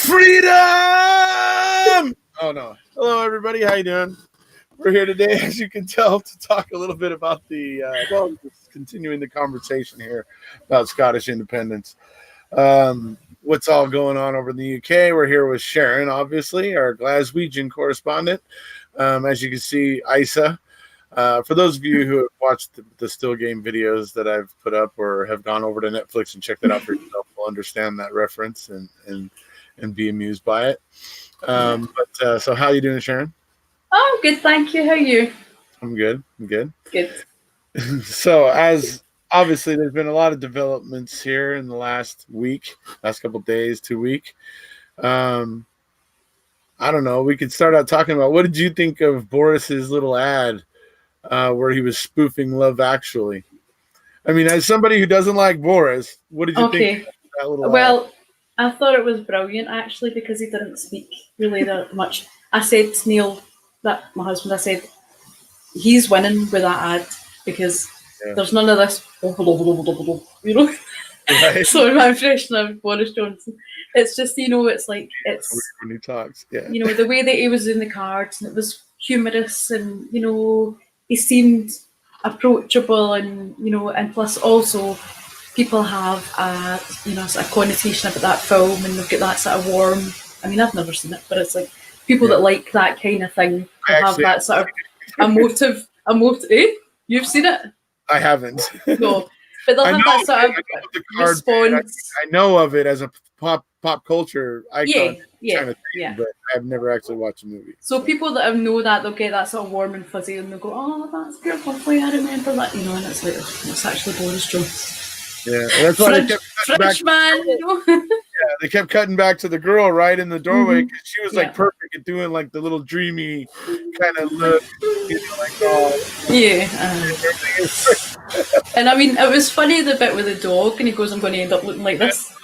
Freedom! Oh no. Hello everybody, how you doing? We're here today, as you can tell, to talk a little bit about just continuing the conversation here about Scottish independence. What's all going on over in the UK? We're here with Sharon, obviously, our Glaswegian correspondent. As you can see, Issa. For those of you who have watched the still game videos that I've put up or have gone over to Netflix and checked that out for yourself, will understand that reference and be amused by it. So how are you doing, Sharon? Oh, good, thank you. How are you? I'm good. Good. So, as obviously there's been a lot of developments here in the last couple of days, 2 weeks. I don't know. We could start out talking about, what did you think of Boris's little ad where he was spoofing Love Actually? I mean, as somebody who doesn't like Boris, what did you think of that little ad? I thought it was brilliant, actually, because he didn't speak really that much. I said to Neil, my husband, I said, he's winning with that ad because there's none of this, you know? Right. Sorry, my impression of Boris Johnson. It's just, it's like, it's when he talks, the way that he was in the cards, and it was humorous, and he seemed approachable, and and plus also people have sort of connotation about that film, and they've got that sort of warm. I mean, I've never seen it, but it's like people that like that kind of thing have that sort of emotive. Eh? You've seen it? I haven't. No, but they'll have that sort of response. I know of it as a pop culture icon kind of thing, but I've never actually watched the movie. So people that know that, they'll get that sort of warm and fuzzy, and they'll go, "Oh, that's beautiful. I remember that," and it's like, it's actually Boris Johnson. Yeah, that's why Frenchman, Yeah, they kept cutting back to the girl right in the doorway because she was like perfect at doing like the little dreamy kind of look, and I mean, it was funny the bit with the dog, and he goes, "I'm going to end up looking like this."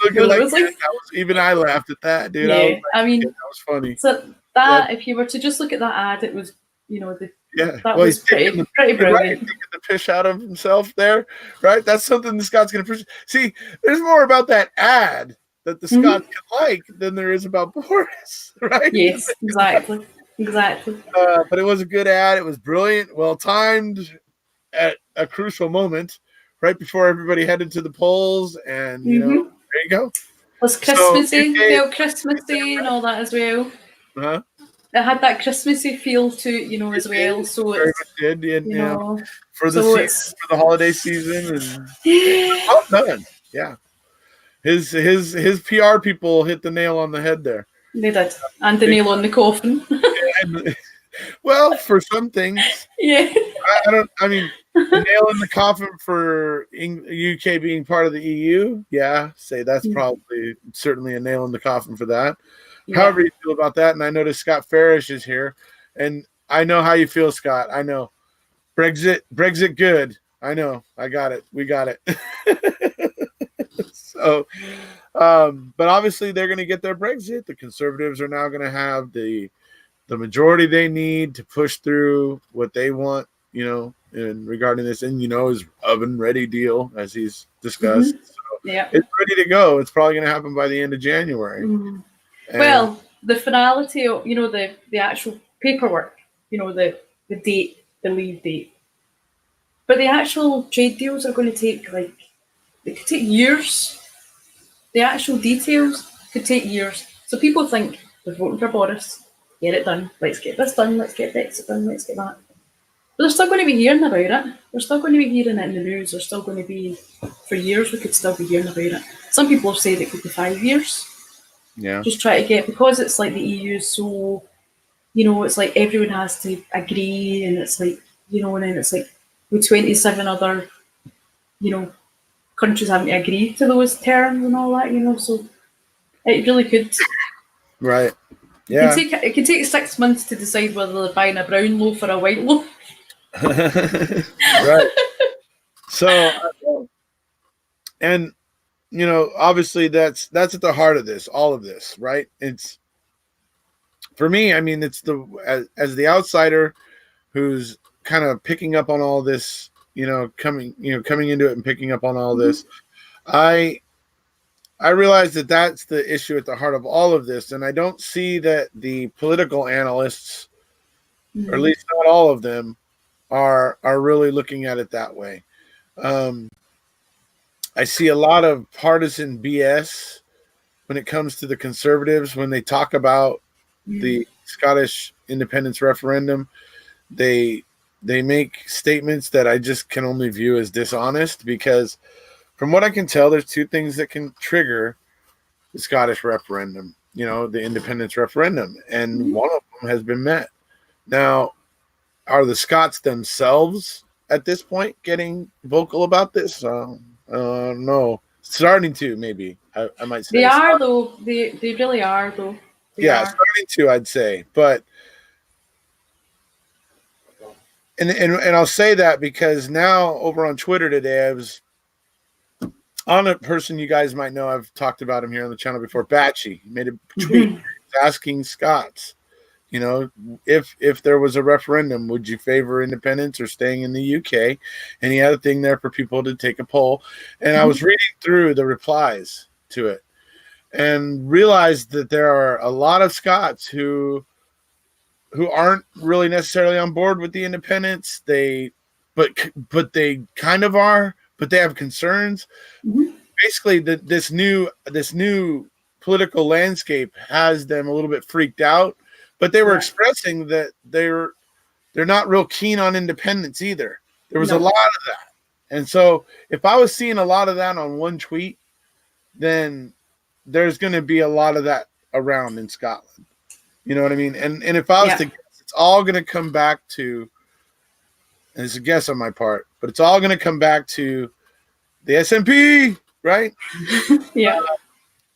Even I laughed at that, dude. Yeah, I mean, that was funny. So that, if you were to just look at that ad, it was, that was pretty brilliant. Right, taking the piss out of himself there, right? That's something the Scots can appreciate. See, there's more about that ad that the Scots can like than there is about Boris, right? Yes, exactly. But it was a good ad. It was brilliant, well timed, at a crucial moment, right before everybody headed to the polls, and there you go. Was Christmassy, Christmassy, and all that as well. Uh-huh. It had that Christmassy feel to as well. So it did, for the holiday season, and well done. Yeah, his PR people hit the nail on the head there. They did, and the nail on the coffin. Well, for some things, I mean, the nail in the coffin for UK being part of the EU. Yeah, say that's probably certainly a nail in the coffin for that. Yeah. However you feel about that, and I noticed Scott Farish is here, and I know how you feel, Scott. I know Brexit good. I know. I got it. We got it. So, but obviously they're going to get their Brexit. The Conservatives are now going to have the majority they need to push through what they want, in regarding this, and his oven ready deal, as he's discussed. So it's ready to go. It's probably going to happen by the end of January. Well, the finality of the actual paperwork, the date, the leave date, but the actual trade deals are going to take they could take years. The actual details could take years. So people think they're voting for Boris, get it done. Let's get this done. Let's get Brexit done. Let's get that. But they're still going to be hearing about it. They're still going to be hearing it in the news. They're still going to be, for years, we could still be hearing about it. Some people have said it could be 5 years. Yeah. Just try to get, because it's like the EU, so, it's like everyone has to agree, and it's like, and then it's like with 27 other, countries having to agree to those terms and all that, so it really could. Right. Yeah. It can take 6 months to decide whether they're buying a brown loaf or a white loaf. Right. So, and obviously that's at the heart of this, all of this, right? It's, for me, I mean, it's as the outsider who's kind of picking up on all coming into it and picking up on all this. I realize that that's the issue at the heart of all of this, and I don't see that the political analysts, or at least not all of them, are really looking at it that way. I see a lot of partisan BS when it comes to the Conservatives when they talk about the Scottish independence referendum. They make statements that I just can only view as dishonest, because from what I can tell, there's two things that can trigger the Scottish referendum, the independence referendum, and one of them has been met. Now, are the Scots themselves at this point getting vocal about this? No, starting to, maybe I might say they are though. They really are though. They are. Starting to, I'd say, but and I'll say that because now over on Twitter today, I was on a person you guys might know. I've talked about him here on the channel before. Batchy made a tweet asking Scots, if there was a referendum, would you favor independence or staying in the UK? And he had a thing there for people to take a poll. And I was reading through the replies to it and realized that there are a lot of Scots who aren't really necessarily on board with the independence. But they kind of are, but they have concerns. Basically, this new political landscape has them a little bit freaked out. But they were expressing that they're not real keen on independence either. There was a lot of that. And so if I was seeing a lot of that on one tweet, then there's going to be a lot of that around in Scotland. You know what I mean? And if I was to guess, it's all going to come back to, and it's a guess on my part, but it's all going to come back to the SNP, right? Yeah.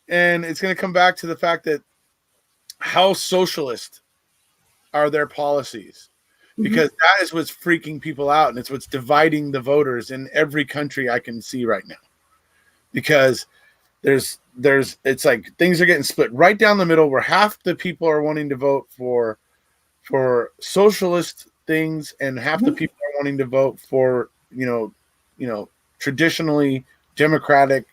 And it's going to come back to the fact that how socialist are their policies, because that is what's freaking people out, and it's what's dividing the voters in every country I can see right now, because it's like things are getting split right down the middle, where half the people are wanting to vote for socialist things and half the people are wanting to vote for traditionally democratic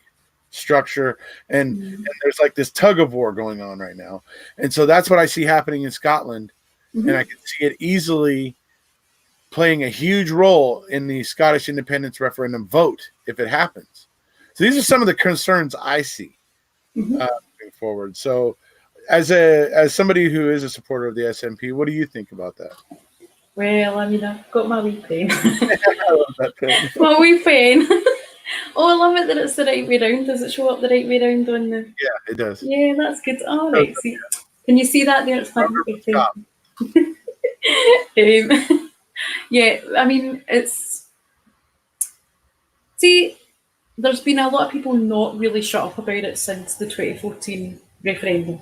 structure, and there's like this tug of war going on right now. And so that's what I see happening in Scotland, and I can see it easily playing a huge role in the Scottish independence referendum vote if it happens. So these are some of the concerns I see moving forward. So as somebody who is a supporter of the SNP, what do you think about that? Well, I mean, I've got my wee pen. I love that pen. My wee pen. Oh, I love it that it's the right way round. Does it show up the right way round on the? Yeah, it does. Yeah, that's good. All right. See, can you see that there? It's my wee pen. Yeah, I mean, there's been a lot of people not really shut up about it since the 2014 referendum.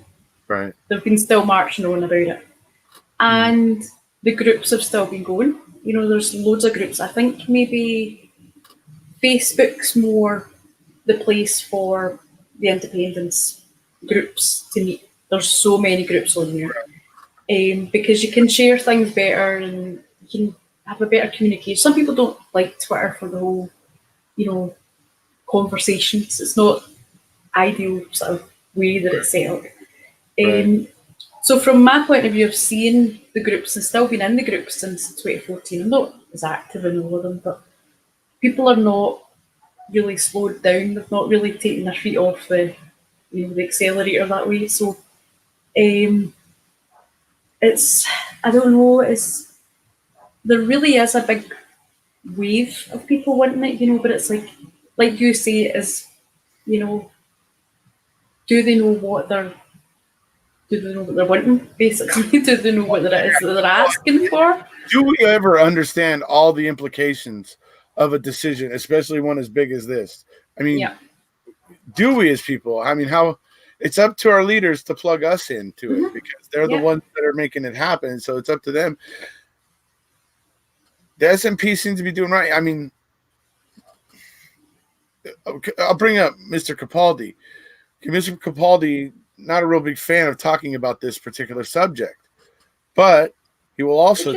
Right. They've been still marching on about it. And the groups have still been going. There's loads of groups. I think maybe Facebook's more the place for the independence groups to meet. There's so many groups on there. Because you can share things better and you can have a better communication. Some people don't like Twitter for the whole, conversations. It's not ideal sort of way that it's set up. So from my point of view of seeing the groups and still being in the groups since 2014, I'm not as active in all of them, but people are not really slowed down. They've not really taken their feet off the accelerator that way. So I don't know, there really is a big wave of people wanting it, but it's like you say, do they know what they're wanting, basically? Do they know what it is that they're asking for? Do we ever understand all the implications of a decision, especially one as big as this? I mean, do we as people? I mean, how it's up to our leaders to plug us into it, because they're the ones that are making it happen. So it's up to them. The SNP seems to be doing right. I mean, I'll bring up Mr. Capaldi. Mr. Capaldi, not a real big fan of talking about this particular subject, but he will also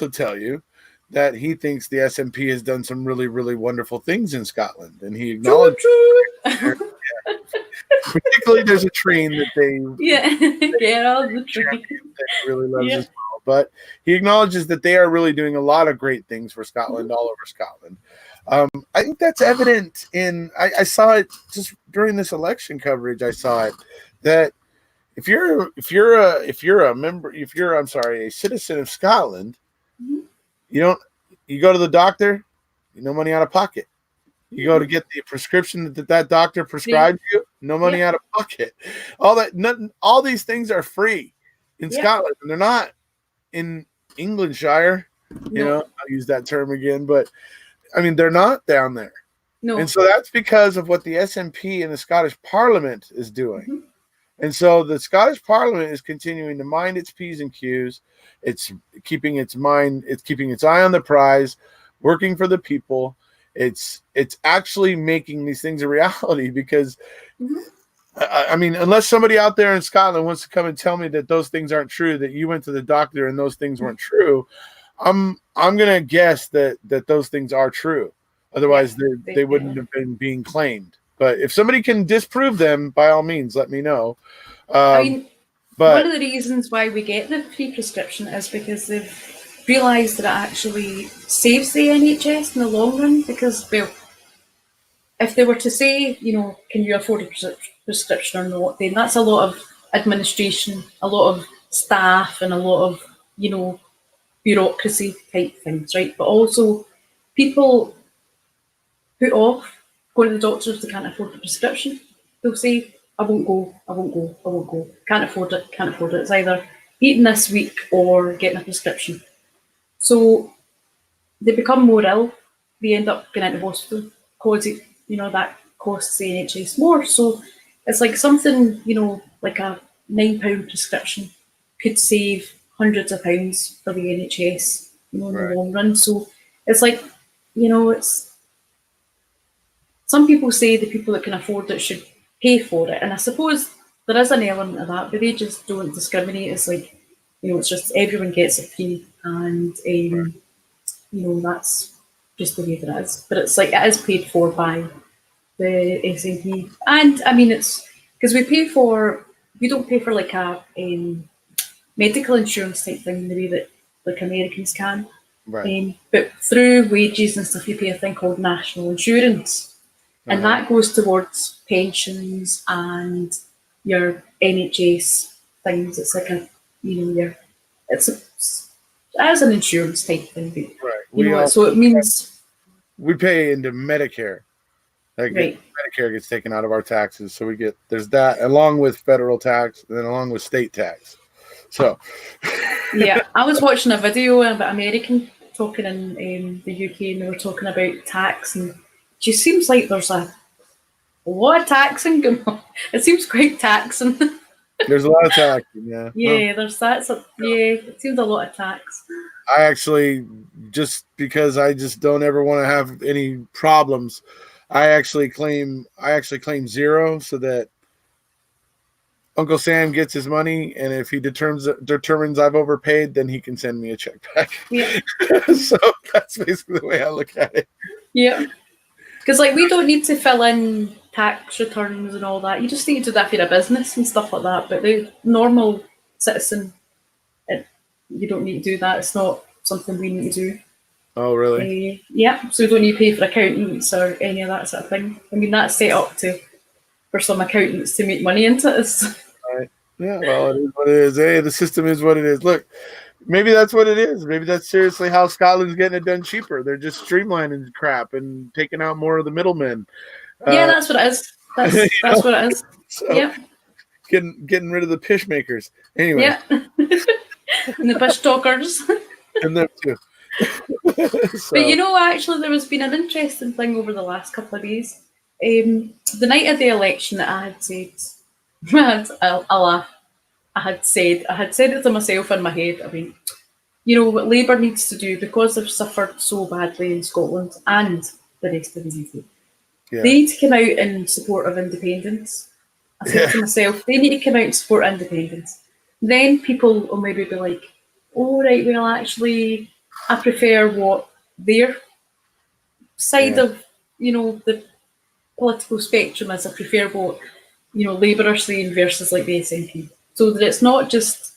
tell you that he thinks the SNP has done some really, really wonderful things in Scotland, and he acknowledged Particularly, there's a train that they get on the train. that he really loves as well. But he acknowledges that they are really doing a lot of great things for Scotland, all over Scotland. I think that's evident in. I saw it just during this election coverage. I saw it that if you're a citizen of Scotland, you go to the doctor, no money out of pocket. You go to get the prescription that doctor prescribed you, no money out of pocket. All these things are free in Scotland, and they're not in Englandshire. I'll use that term again, but I mean they're not down there. No. And so that's because of what the SNP and the Scottish Parliament is doing. And so the Scottish Parliament is continuing to mind its P's and Q's. It's keeping its eye on the prize, working for the people. It's actually making these things a reality because, I mean, unless somebody out there in Scotland wants to come and tell me that those things aren't true, that you went to the doctor and those things weren't true, I'm gonna guess that those things are true. Otherwise, they wouldn't have been being claimed. But if somebody can disprove them, by all means, let me know. I mean, one of the reasons why we get the free prescription is because they've realised that it actually saves the NHS in the long run. Because, well, if they were to say, can you afford a prescription or not, then that's a lot of administration, a lot of staff, and a lot of, bureaucracy type things, right? But also, people put off going to the doctor if they can't afford the prescription. They'll say, I won't go. Can't afford it. It's either eating this week or getting a prescription. So they become more ill. They end up going into hospital because that costs the NHS more. So it's like something, like a £9 prescription could save hundreds of pounds for the NHS, in the long run. So it's like, it's some people say the people that can afford it should pay for it. And I suppose there is an element of that, but they just don't discriminate. It's like, it's just everyone gets it free, and that's just the way that it is. But it's like it is paid for by the SNP, and I mean it's because we don't pay for like a medical insurance type thing the way that like Americans can, but through wages and stuff you pay a thing called national insurance, and that goes towards pensions and your NHS things. It's like it's as an insurance type thing. So it means we pay into Medicare. Medicare gets taken out of our taxes, so there's that along with federal tax, and then along with state tax. So I was watching a video about American talking in the UK, and they were talking about tax, and it just seems like there's a lot of taxing going on. It seems quite taxing. There's a lot of taxing, yeah. There's that. So, it seems a lot of tax. I actually, just because I just don't ever want to have any problems, I actually claim zero, so that Uncle Sam gets his money, and if he determines I've overpaid, then he can send me a check back. Yeah. So that's basically the way I look at it. Yeah. Because we don't need to fill in tax returns and all that. You just need to do that for a business and stuff like that. But the normal citizen, you don't need to do that. It's not something we need to do. Oh, really? So we don't need to pay for accountants or any of that sort of thing. I mean, that's set up for some accountants to make money into it. Right. Yeah, well, it is what it is. Hey, the system is what it is. Look, maybe that's what it is. Maybe that's seriously how Scotland's getting it done cheaper. They're just streamlining crap and taking out more of the middlemen. That's what it is. That's what it is. So, getting rid of the pish makers. Anyway. Yeah. And the pish talkers. And them too. So. But actually, there has been an interesting thing over the last couple of days. The night of the election, I had said, I laugh. I had said it to myself in my head. I mean, what Labour needs to do, because they've suffered so badly in Scotland and the rest of the UK. Yeah. They need to come out in support of independence. I said to myself, they need to come out and support independence. Then people will maybe be like, oh, right, well, actually, I prefer what their side of, the political spectrum is. I prefer what Labour are saying versus like the SNP, so that it's not just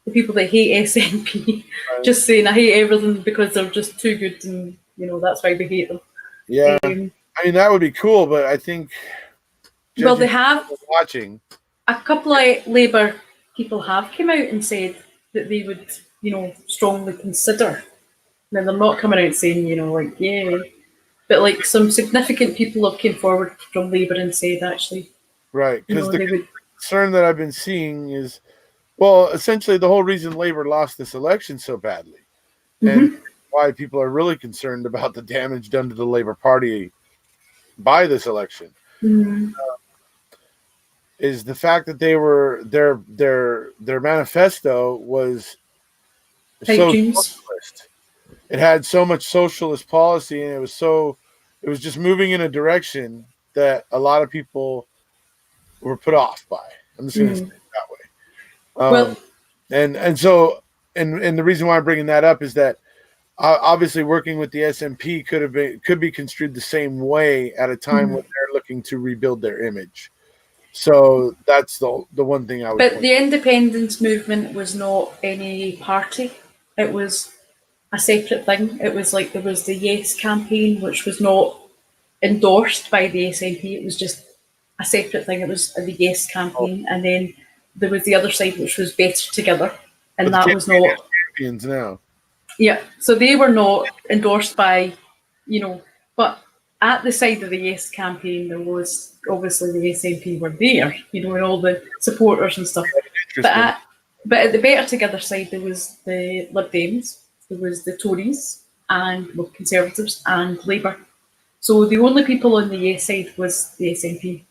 the people that hate SNP just saying I hate everything because they're just too good, and that's why we hate them. Yeah, I mean that would be cool, but I think they have watching. A couple of Labour people have come out and said that they would, strongly consider. Now they're not coming out saying, like yay, but like some significant people have came forward from Labour and said actually, right, because the concern that I've been seeing is, well, essentially the whole reason Labour lost this election so badly, and why people are really concerned about the damage done to the Labour Party by this election. Is the fact that they were their manifesto was so socialist. It had so much socialist policy, and it was just moving in a direction that a lot of people were put off by. I'm just going to say it that way. And the reason why I'm bringing that up is that obviously working with the SNP could be construed the same way at a time when they're looking to rebuild their image. So that's the one thing I would. But the independence movement was not any party. It was a separate thing. It was like there was the Yes campaign, which was not endorsed by the SNP. It was just a separate thing. It was the Yes campaign, and then there was the other side, which was Better Together, and that was not champions now. Yeah, so they were not endorsed by, but at the side of the Yes campaign, there was obviously the SNP were there, and all the supporters and stuff. But at the Better Together side, there was the Lib Dems, there was the Tories, and Conservatives and Labour. So the only people on the Yes side was the SNP.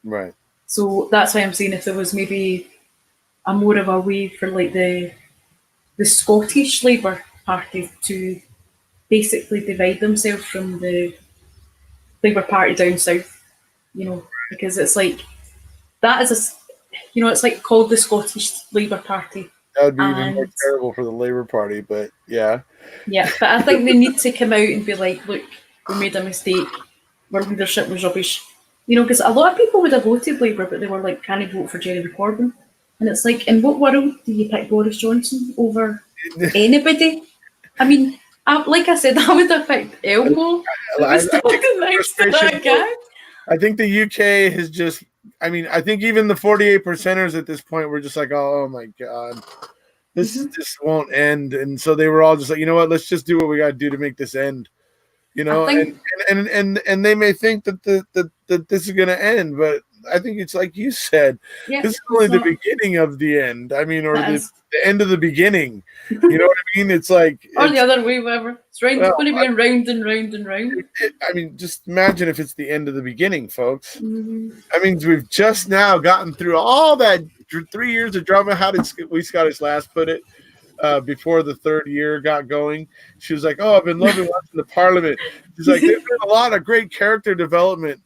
Right. So that's why I'm saying if there was maybe a more of a way for like the Scottish Labour Party to basically divide themselves from the Labour Party down south, because it's like that is it's like called the Scottish Labour Party. That would be even more terrible for the Labour Party, but yeah. Yeah, but I think they need to come out and be like, look, we made a mistake. Our leadership was rubbish. Because a lot of people would have voted Labour, but they were like, can I vote for Jeremy Corbyn? And it's like, in what world do you pick Boris Johnson over anybody? I mean, like I said, I would have picked Elmo. I think the UK has just, I think even the 48%ers at this point were just like, oh my God, this just won't end. And so they were all just like, you know what, let's just do what we got to do to make this end. And they may think that that this is going to end, but I think it's like you said, this is only the beginning of the end. Or the end of the beginning. You know what I mean? It's like, or the other way, whatever. It's going to be round and round and round. Just imagine if it's the end of the beginning, folks. We've just now gotten through all that 3 years of drama. How did we Scottish last put it? Before the third year got going, she was like, "Oh, I've been loving watching the Parliament." She's like, "There's been a lot of great character development."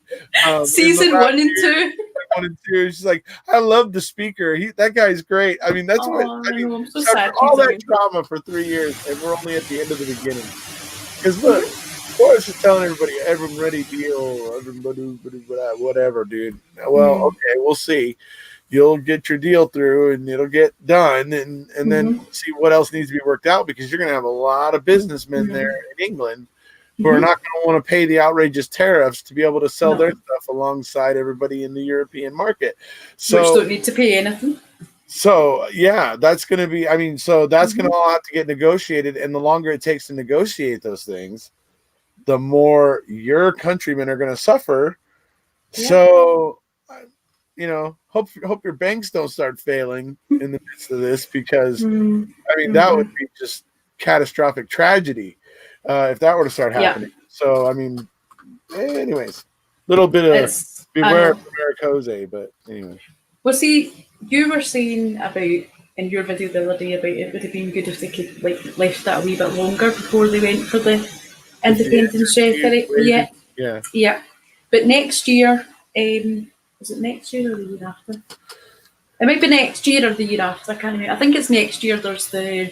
Season 1 and 2. 1 and 2. She's like, "I love the speaker. That guy's great." That's I'm so sad. All that drama for 3 years, and we're only at the end of the beginning. Because look, Boris is telling everybody, "Everyone ready, deal, everybody, whatever, dude." Well, okay, we'll see. You'll get your deal through and it'll get done and then see what else needs to be worked out, because you're going to have a lot of businessmen there in England who are not going to want to pay the outrageous tariffs to be able to sell their stuff alongside everybody in the European market. So, which don't need to pay anything. So, yeah, that's going to be, so that's going to all have to get negotiated. And the longer it takes to negotiate those things, the more your countrymen are going to suffer. Yeah. So, hope your banks don't start failing in the midst of this, because that would be just catastrophic tragedy if that were to start happening. So anyways, little bit of beware of Erekose, but anyway. Well, see, you were saying about in your video the other day about it would have been good if they could left that a wee bit longer before they went for the independence referendum. Yeah. But next year, is it next year or the year after? It might be next year or the year after. I can't remember. I think it's next year. There's the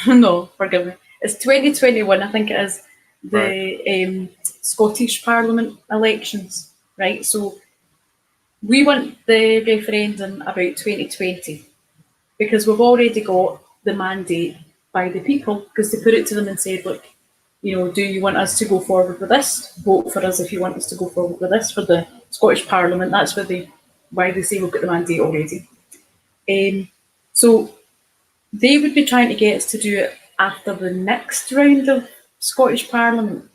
no, forgive me. It's 2021. I think it is the Scottish Parliament elections, right? So we want the referendum about 2020 because we've already got the mandate by the people, because they put it to them and said, look, do you want us to go forward with this? Vote for us if you want us to go forward with this for the Scottish Parliament. That's why they say we've got the mandate already. So they would be trying to get us to do it after the next round of Scottish Parliament.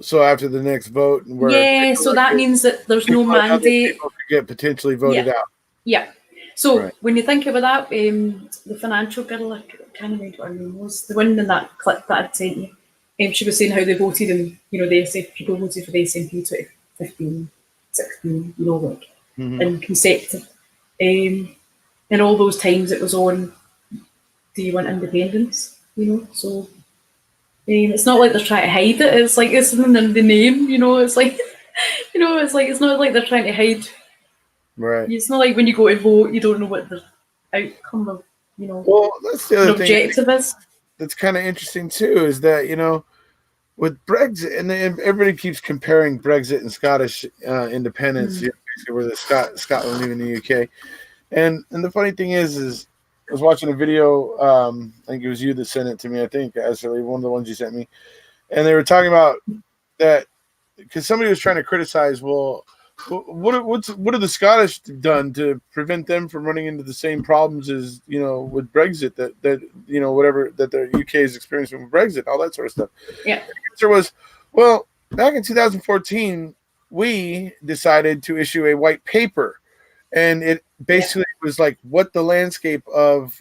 So after the next vote, yeah, so that means that there's no mandate. People could get potentially voted out. Yeah. So when you think about that, the financial girl, I can't remember what her name was, the one in that clip that I'd sent you, she was saying how they voted, and people voted for the SNP 2015, 16, in consecutive. And all those times it was on, do you want independence? So it's not like they're trying to hide it. It's like it's in the name. It's like it's not like they're trying to hide. Right. It's not like when you go to vote, you don't know what the outcome of Well, that's the other objective is. That's kind of interesting too, is that with Brexit, and everybody keeps comparing Brexit and Scottish independence, basically where Scotland leaving the UK, and the funny thing is I was watching a video. I think it was you that sent it to me. I think actually one of the ones you sent me, and they were talking about that because somebody was trying to criticize. Well, what have the Scottish done to prevent them from running into the same problems as with Brexit that whatever that the UK is experiencing with Brexit, all that sort of stuff. Yeah. The answer was, well, back in 2014, we decided to issue a white paper, and it basically was like what the landscape of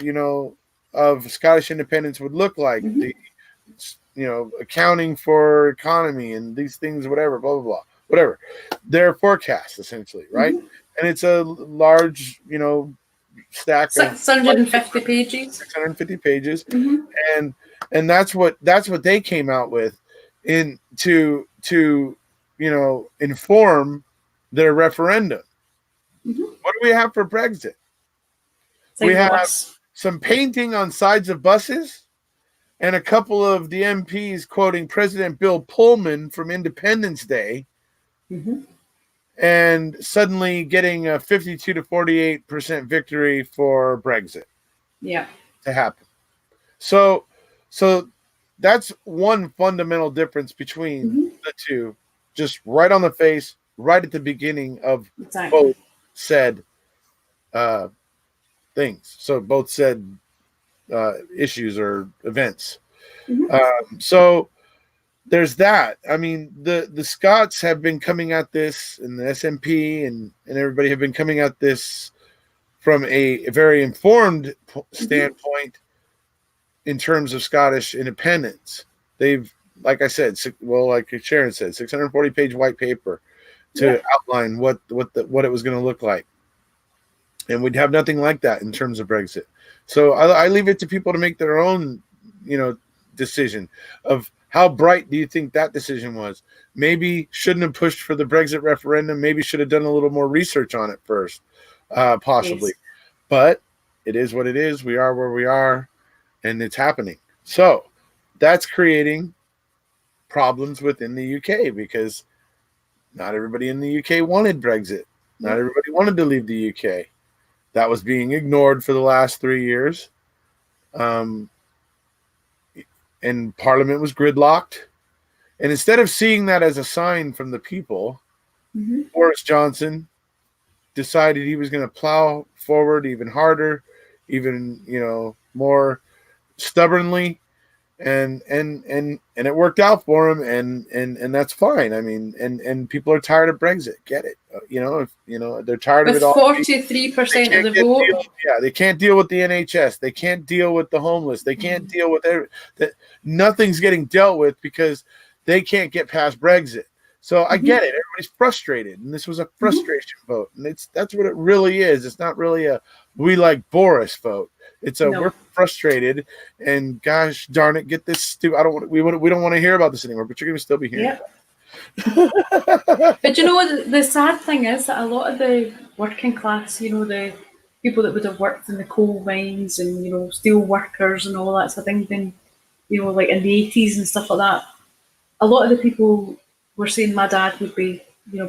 of Scottish independence would look like. The accounting for economy and these things, whatever, blah blah blah. Whatever, their forecast essentially, right? And it's a large, stack 650 pages. 650 pages, and that's what they came out with to inform their referendum. What do we have for Brexit? We have some painting on sides of buses, and a couple of the MPs quoting President Bill Pullman from Independence Day. And suddenly getting a 52 to 48% victory for Brexit. Yeah. To happen. So that's one fundamental difference between the two, just right on the face, right at the beginning of both said things. So both said issues or events. So there's that. I mean, the Scots have been coming at this, and the SNP and everybody have been coming at this from a very informed standpoint in terms of Scottish independence. They've, like I said, like Sharon said, 640-page white paper to outline what it was going to look like, and we'd have nothing like that in terms of Brexit. So I leave it to people to make their own, decision of how bright do you think that decision was? Maybe shouldn't have pushed for the Brexit referendum. Maybe should have done a little more research on it first, possibly. Yes. But it is what it is. We are where we are, and it's happening. So that's creating problems within the UK because not everybody in the UK wanted Brexit. Not everybody wanted to leave the UK. That was being ignored for the last 3 years. And Parliament was gridlocked. And instead of seeing that as a sign from the people, Boris Johnson decided he was going to plow forward even harder, even more stubbornly, and it worked out for him, and that's fine. I mean, and people are tired of Brexit. Get it? If they're tired of it all. 43% of the vote. They can't deal with the NHS. They can't deal with the homeless. They can't deal with that. Nothing's getting dealt with because they can't get past Brexit. So I get it. Everybody's frustrated, and this was a frustration vote, and that's what it really is. It's not really a we like Boris vote. It's we're frustrated, and gosh darn it, get this stupid. We don't want to hear about this anymore. But you're going to still be hearing. Yeah. But the sad thing is that a lot of the working class, the people that would have worked in the coal mines and steel workers and all that sort of thing, then like in the 80s and stuff like that, a lot of the people were saying my dad would be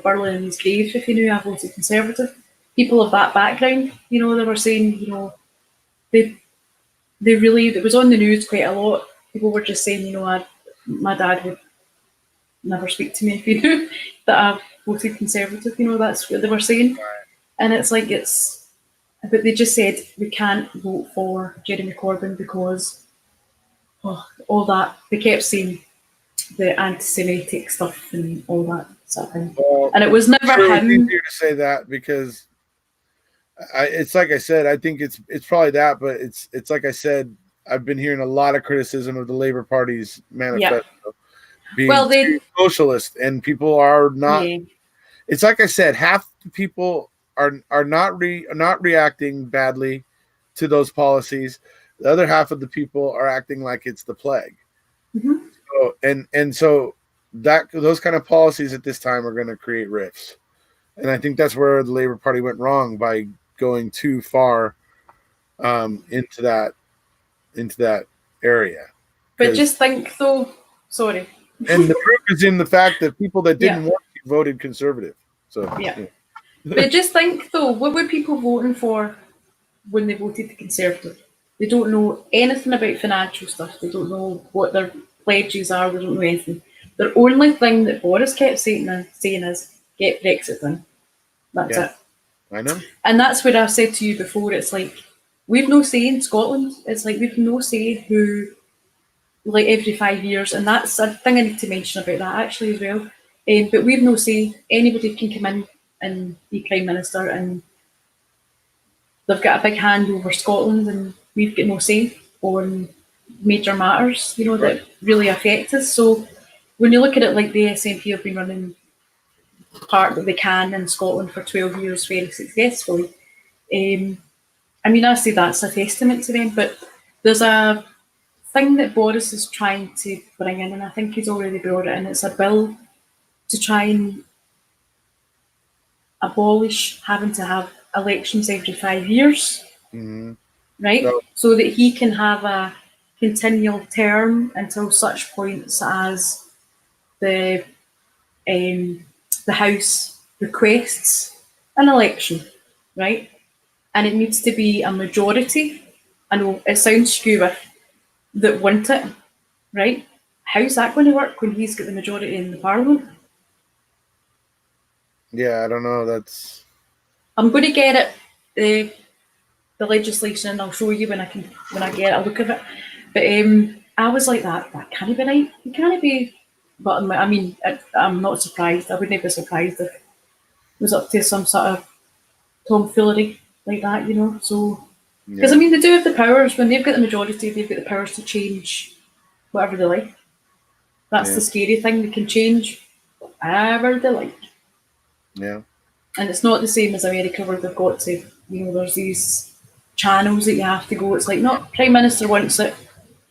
burling in his grave if he knew I voted Conservative. People of that background, they were saying, they really, it was on the news quite a lot. People were just saying, my dad would never speak to me if he knew that I voted Conservative. That's what they were saying. And it's like, but they just said we can't vote for Jeremy Corbyn because all that. They kept saying the anti-Semitic stuff and all that sort of thing. Well, and it was never him. It's easier to say that because it's like I said, I think it's probably that, but it's like I said, I've been hearing a lot of criticism of the Labor Party's manifesto being too socialist, and people are not. Yeah. It's like I said, half the people are not reacting badly to those policies. The other half of the people are acting like it's the plague. Mm-hmm. So that those kind of policies at this time are going to create rifts, and I think that's where the Labor Party went wrong by going too far into that area. But just think, though. Sorry. And the proof is in the fact that people that didn't want to voted Conservative. So yeah. But just think, though, what were people voting for when they voted the Conservative? They don't know anything about financial stuff. They don't know what their pledges are. They don't know anything. The only thing that Boris kept saying is, get Brexit done. That's it. I know. And that's what I said to you before. It's like, we've no say in Scotland. It's like, we've no say who, like, every 5 years. And that's a thing I need to mention about that, actually, as well. But we've no say. Anybody can come in and be Prime Minister, and they've got a big hand over Scotland, and we've got no say on major matters, that really affect us. So when you look at it, like the SNP have been running part that they can in Scotland for 12 years very successfully. I say that's a testament to them, but there's a thing that Boris is trying to bring in, and I think he's already brought it in. It's a bill to try and abolish having to have elections every 5 years, right? So that he can have a continual term until such points as the House requests an election, right? And it needs to be a majority. I know it sounds skewer that want it, right? How's that going to work when he's got the majority in the Parliament? Yeah, I don't know. I'm going to get it, the legislation, and I'll show you when I get a look of it. But I was like, that can't be right. It can't be. But I mean, I'm not surprised. I wouldn't be surprised if it was up to some sort of tomfoolery like that, So, because they do have the powers. When they've got the majority, they've got the powers to change whatever they like. That's the scary thing. They can change whatever they like. Yeah. And it's not the same as America where they've got to, there's these channels that you have to go. It's like, not Prime Minister wants it,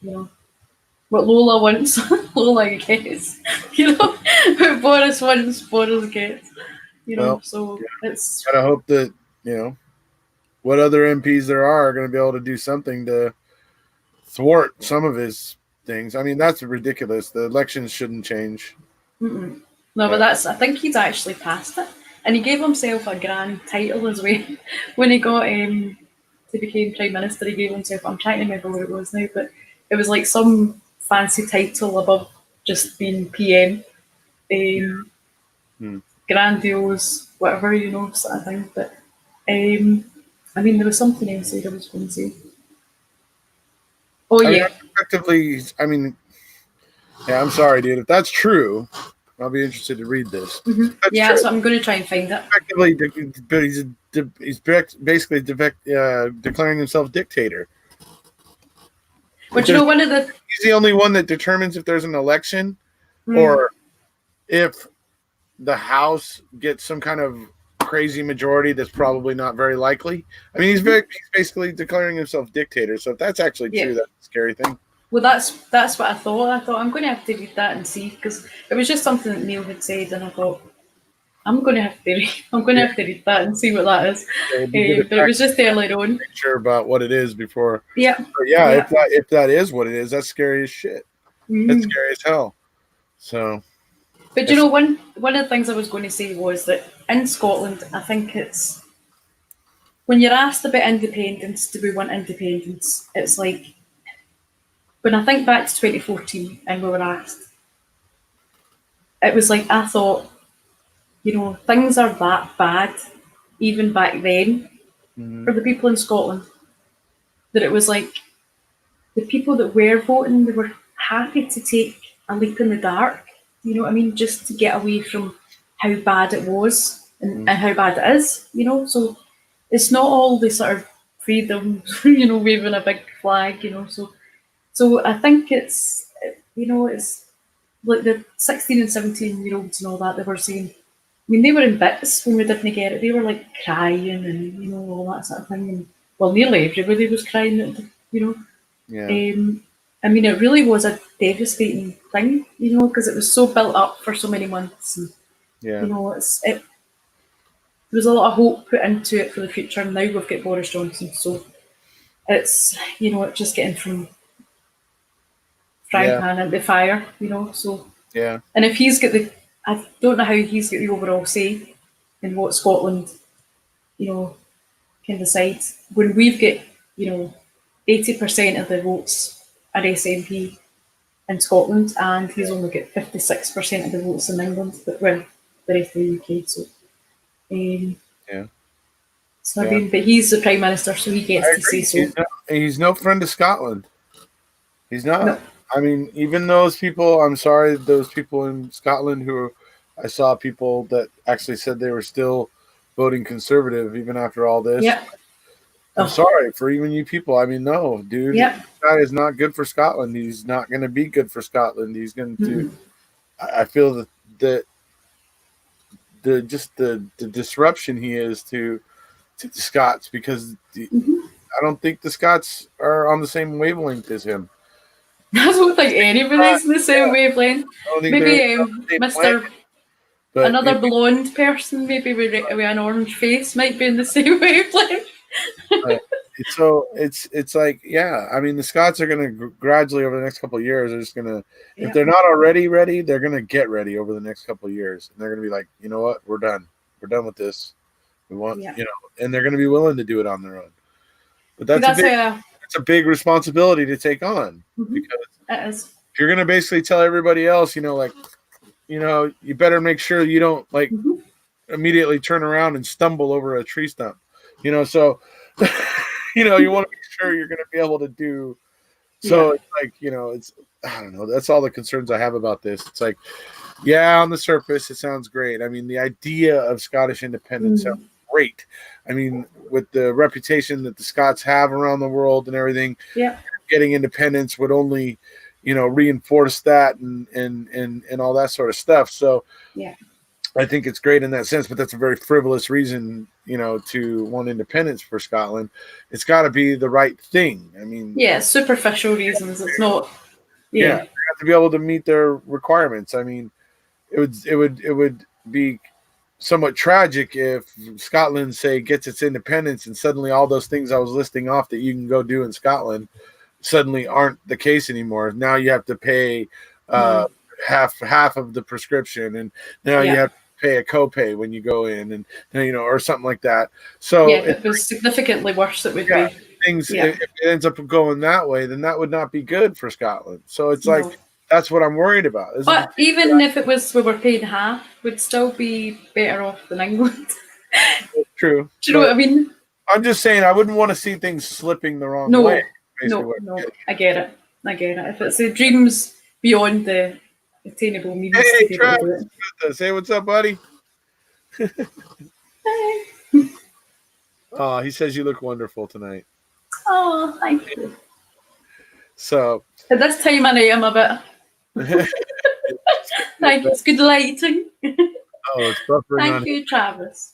what Lola wants, Lola gets, what Boris wants, Boris gets, it's... And I hope that, what other MPs there are going to be able to do something to thwart some of his things. I mean, that's ridiculous. The elections shouldn't change. Mm-mm. No, but I think he's actually passed it. And he gave himself a grand title as well. When he got to become Prime Minister, he gave himself, I'm trying to remember what it was now, but it was like some fancy title above just being PM. Grandiose, whatever, sort of thing. But, there was something else I was going to say. Oh, yeah. Effectively, I'm sorry, dude. If that's true, I'll be interested to read this. That's what I'm going to try and find it. Effectively, but he's basically declaring himself dictator. But he's the only one that determines if there's an election or if the House gets some kind of crazy majority that's probably not very likely. I mean, he's basically declaring himself dictator. So if that's actually true, that's a scary thing. Well, that's what I thought. I thought I'm going to have to read that and see, because it was just something that Neil had said, and I thought I'm going to have to read that and see what that is. But it was just earlier on. Sure about what it is before. Yeah. But if that is what it is, that's scary as shit. That's scary as hell. So. But you know, one of the things I was going to say was that in Scotland, I think it's when you're asked about independence, do we want independence? It's like when I think back to 2014 and we were asked, it was like I thought, you know, things are that bad, even back then, for the people in Scotland, that it was like the people that were voting, they were happy to take a leap in the dark, you know what I mean, just to get away from how bad it was and how bad it is, you know. So it's not all the sort of freedom, you know, waving a big flag, you know. So I think it's, you know, it's like the 16 and 17-year-olds and all that, they were saying, I mean, they were in bits when we didn't get it. They were like crying and, you know, all that sort of thing. And, well, nearly everybody was crying, you know. Yeah. I mean, it really was a devastating thing, you know, because it was so built up for so many months. And, Yeah. you know, there was a lot of hope put into it for the future. And now we've got Boris Johnson. So it's, you know, just getting from frying pan into fire, you know. So, Yeah. and if he's got I don't know how he's got the overall say in what Scotland, you know, can decide. When we've got, you know, 80% of the votes are SNP in Scotland, and he's only got 56% of the votes in England, but well, the rest of the UK. So, Yeah. so I mean, but he's the Prime Minister, so he gets to say so. He's no friend of Scotland. He's not. No. I mean, even those people, I'm sorry, those people in Scotland who I saw people that actually said they were still voting Conservative even after all this. Yep. I'm sorry for even you people. I mean, no, dude, Yep. this guy is not good for Scotland. He's not going to be good for Scotland. He's going to. I feel that the disruption he is to the Scots, because I don't think the Scots are on the same wavelength as him. I don't think anybody's in the same wavelength. Maybe Mr. Another blonde person, maybe with an orange face, might be in the same wavelength. So it's like, yeah, I mean, the Scots are going to gradually over the next couple of years, they're just going to, if they're not already ready, they're going to get ready over the next couple of years. And they're going to be like, you know what, we're done with this. We want, you know, and they're going to be willing to do it on their own. But that's a big responsibility to take on, because if you're going to basically tell everybody else, you know, like, you know, you better make sure you don't like immediately turn around and stumble over a tree stump, you know, so you know, you want to make sure you're going to be able to do. So it's like, you know, it's, I don't know. That's all the concerns I have about this. It's like, yeah, on the surface, it sounds great. I mean, the idea of Scottish independence sounds great. I mean, with the reputation that the Scots have around the world and everything, getting independence would only, you know, reinforce that and all that sort of stuff. So I think it's great in that sense, but that's a very frivolous reason, you know, to want independence for Scotland. It's got to be the right thing. I mean, superficial reasons. It's not. They have to be able to meet their requirements. I mean, it would be somewhat tragic if Scotland, say, gets its independence and suddenly all those things I was listing off that you can go do in Scotland suddenly aren't the case anymore. Now you have to pay half of the prescription, and now you have to pay a copay when you go in, and you know, or something like that. So it was significantly worse. It would be things. If it ends up going that way, then that would not be good for Scotland. So it's like that's what I'm worried about. But even if it was we were paying half, we'd still be better off than England. True. Do you know what I mean? I'm just saying I wouldn't want to see things slipping the wrong way. No, I get it. If it's the dreams beyond the attainable means. Hey, Travis, say what's up, buddy. Hey. Oh, he says you look wonderful tonight. Oh, thank you. So at this time I am a bit. Thank you. It's good lighting. Oh, it's buffering. Thank you, Travis.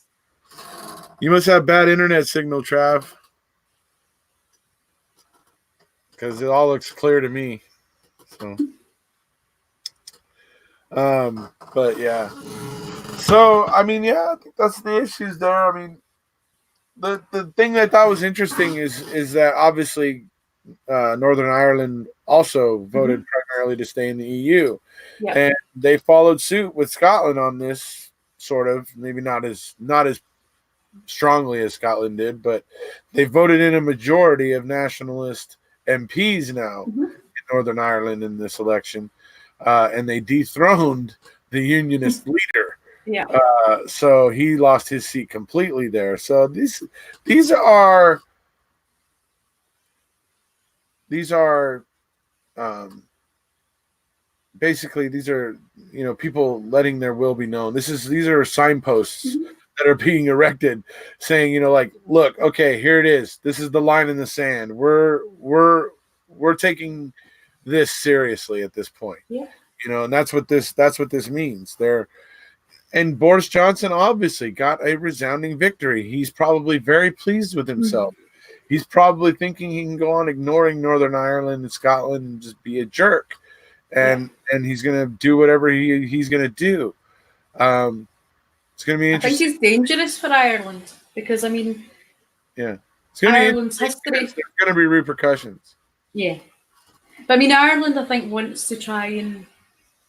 You must have bad internet signal, Trav. Because it all looks clear to me. So, but yeah. So I mean, yeah, I think that's the issues there. I mean, the thing that I thought was interesting is that obviously Northern Ireland also voted primarily to stay in the EU. Yeah. And they followed suit with Scotland on this, sort of, maybe not as strongly as Scotland did, but they voted in a majority of nationalist MPs now in Northern Ireland in this election, and they dethroned the unionist leader. Yeah. So he lost his seat completely there. So these are basically, these are, people letting their will be known. These are signposts that are being erected, saying, like, look, okay, here it is. This is the line in the sand. We're taking this seriously at this point. Yeah. And that's what this means. And Boris Johnson obviously got a resounding victory. He's probably very pleased with himself. He's probably thinking he can go on ignoring Northern Ireland and Scotland and just be a jerk. And he's going to do whatever he's going to do. It's going to be interesting. I think it's dangerous for Ireland because, it's going to Ireland's be history. There's going to be repercussions. Yeah. But Ireland, I think, wants to try and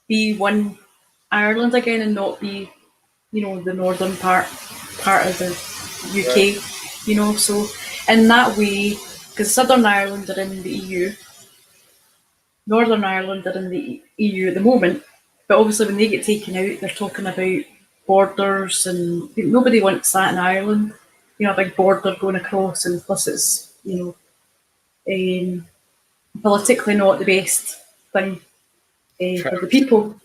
be one Ireland again and not be, the northern part of the UK, so in that way, because Southern Ireland are in the EU, Northern Ireland are in the EU at the moment, but obviously when they get taken out, they're talking about borders, and nobody wants that in Ireland. A big border going across, and plus it's, politically not the best thing for the people.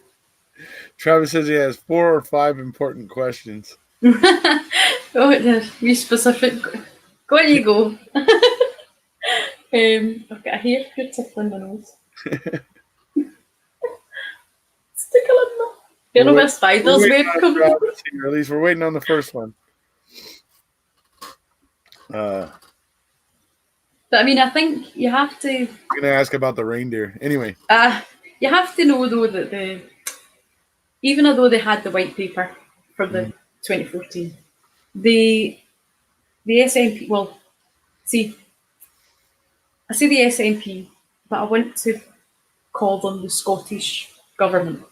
Travis says he has 4 or 5 important questions. Be specific. Go on, you go. I've got a hair tickling my nose. It's tickling me. You know where spiders web come from? At least we're waiting on the first one. But I think you have to. I'm going to ask about the reindeer. Anyway. You have to know, though, that even although they had the white paper for the 2014, the SNP, well, see, I say the SNP, but I want to call them the Scottish government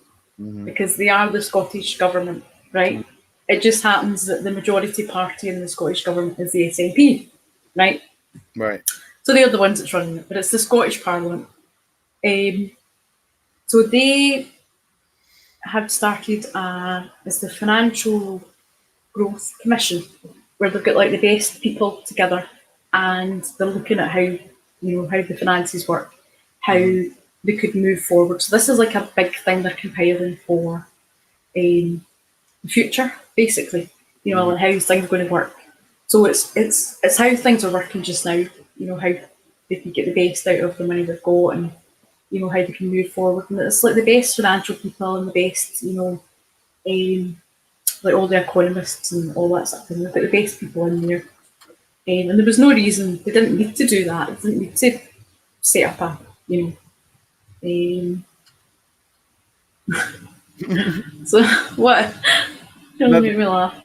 because they are the Scottish government, right? It just happens that the majority party in the Scottish government is the SNP, right? Right. So they're the ones that's running it, but it's the Scottish Parliament. So they have started as the Financial Growth Commission, where they've got like the best people together, and they're looking at how the finances work, how they could move forward. So this is like a big thing they're compiling for the future, basically. Like how things are going to work. So it's how things are working just now. How they can get the best out of the money they've got, and how they can move forward. And it's like the best financial people and the best, like all the economists and all that stuff. And they've got the best people in there. And there was no reason they didn't need to do that. They didn't need to set up so what? Don't make me laugh.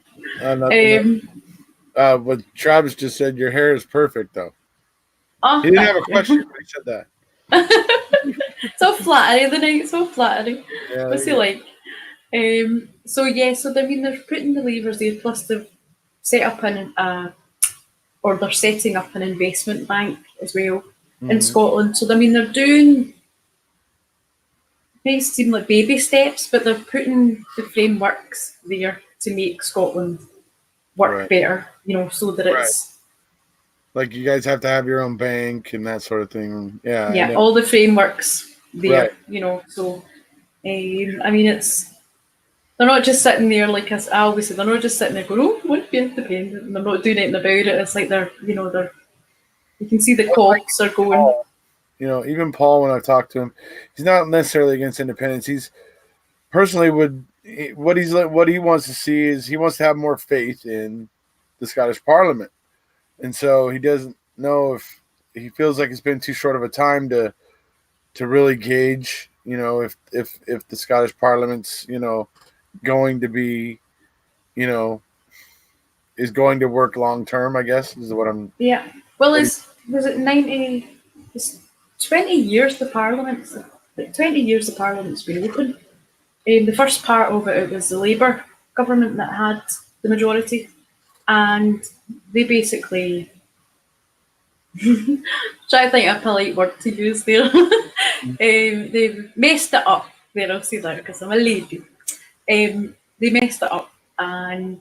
What Travis just said, your hair is perfect, though. Oh, he didn't have a question when he said that. So flattering, the night, so flattering. Yeah, What's he like? So they're putting the levers there, plus they've set up they're setting up an investment bank as well in Scotland. So they're doing, they seem like baby steps, but they're putting the frameworks there to make Scotland work better, so that it's like you guys have to have your own bank and that sort of thing. Yeah, all the frameworks there, so it's, they're not just sitting there like I always say, they're not just sitting there going, oh, we want to be independent, and they're not doing anything about it. It's like they're you can see the cogs are going. Paul, even Paul, when I've talked to him, he's not necessarily against independence. He's personally what he wants to see is he wants to have more faith in the Scottish Parliament. And so he doesn't know if he feels like it's been too short of a time to really gauge, if the Scottish Parliament's, going to be, is going to work long term, I guess, is what I'm. Yeah. Well, was it 20 years the Parliament? like 20 years the Parliament's been open. The first part of it was the Labour government that had the majority, and they basically, trying to think of a polite word to use there, they messed it up. There, I'll say that because I'm a lady. They messed it up, and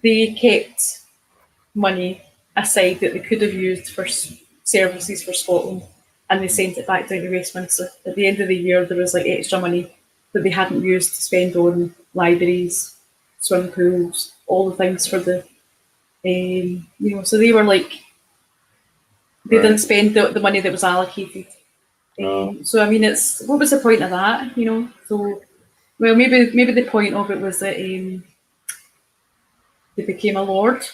they kept money aside that they could have used for services for Scotland, and they sent it back down to Westminster. At the end of the year, there was like extra money that they hadn't used to spend on libraries, swimming pools, all the things for the, so they were like, they didn't spend the money that was allocated. So I mean, it's what was the point of that? So well, maybe the point of it was that they became a lord.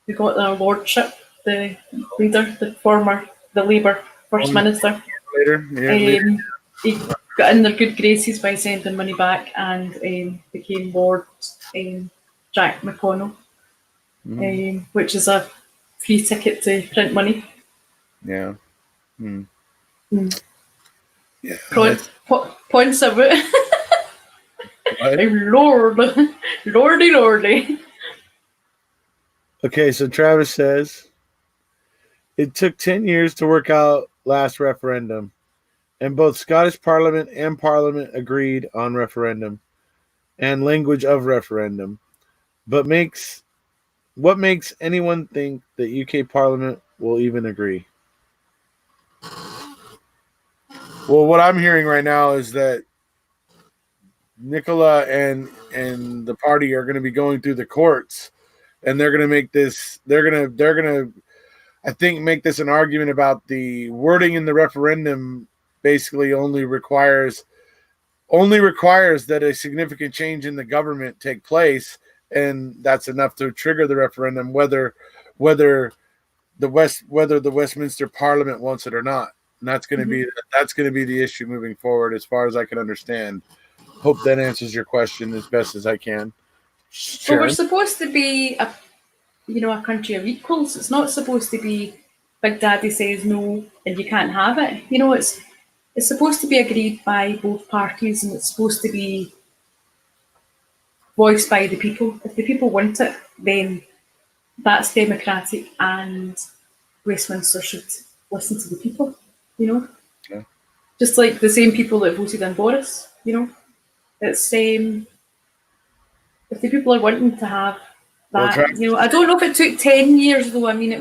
They got their lordship, the leader, the Labour First Minister. Later. He got in their good graces by sending money back and became Lord Jack McConnell, which is a free ticket to print money. Yeah. Yeah. Points of it. Lordy. Okay, so Travis says, it took 10 years to work out last referendum, and both Scottish Parliament and Parliament agreed on referendum and language of referendum. But what makes anyone think that UK Parliament will even agree? Well, what I'm hearing right now is that Nicola and the party are going to be going through the courts, and they're going to make this. They're going to, I think, make this an argument about the wording in the referendum. Basically, only requires that a significant change in the government take place, and that's enough to trigger the referendum, whether the Westminster Parliament wants it or not. And that's going to be the issue moving forward, as far as I can understand. Hope that answers your question as best as I can. Well, we're supposed to be a country of equals. It's not supposed to be Big Daddy says no and you can't have it. It's supposed to be agreed by both parties, and it's supposed to be voiced by the people. If the people want it, then that's democratic, and Westminster should listen to the people. Yeah. Just like the same people that voted in Boris. It's if the people are wanting to have that, I don't know if it took 10 years though. I mean, it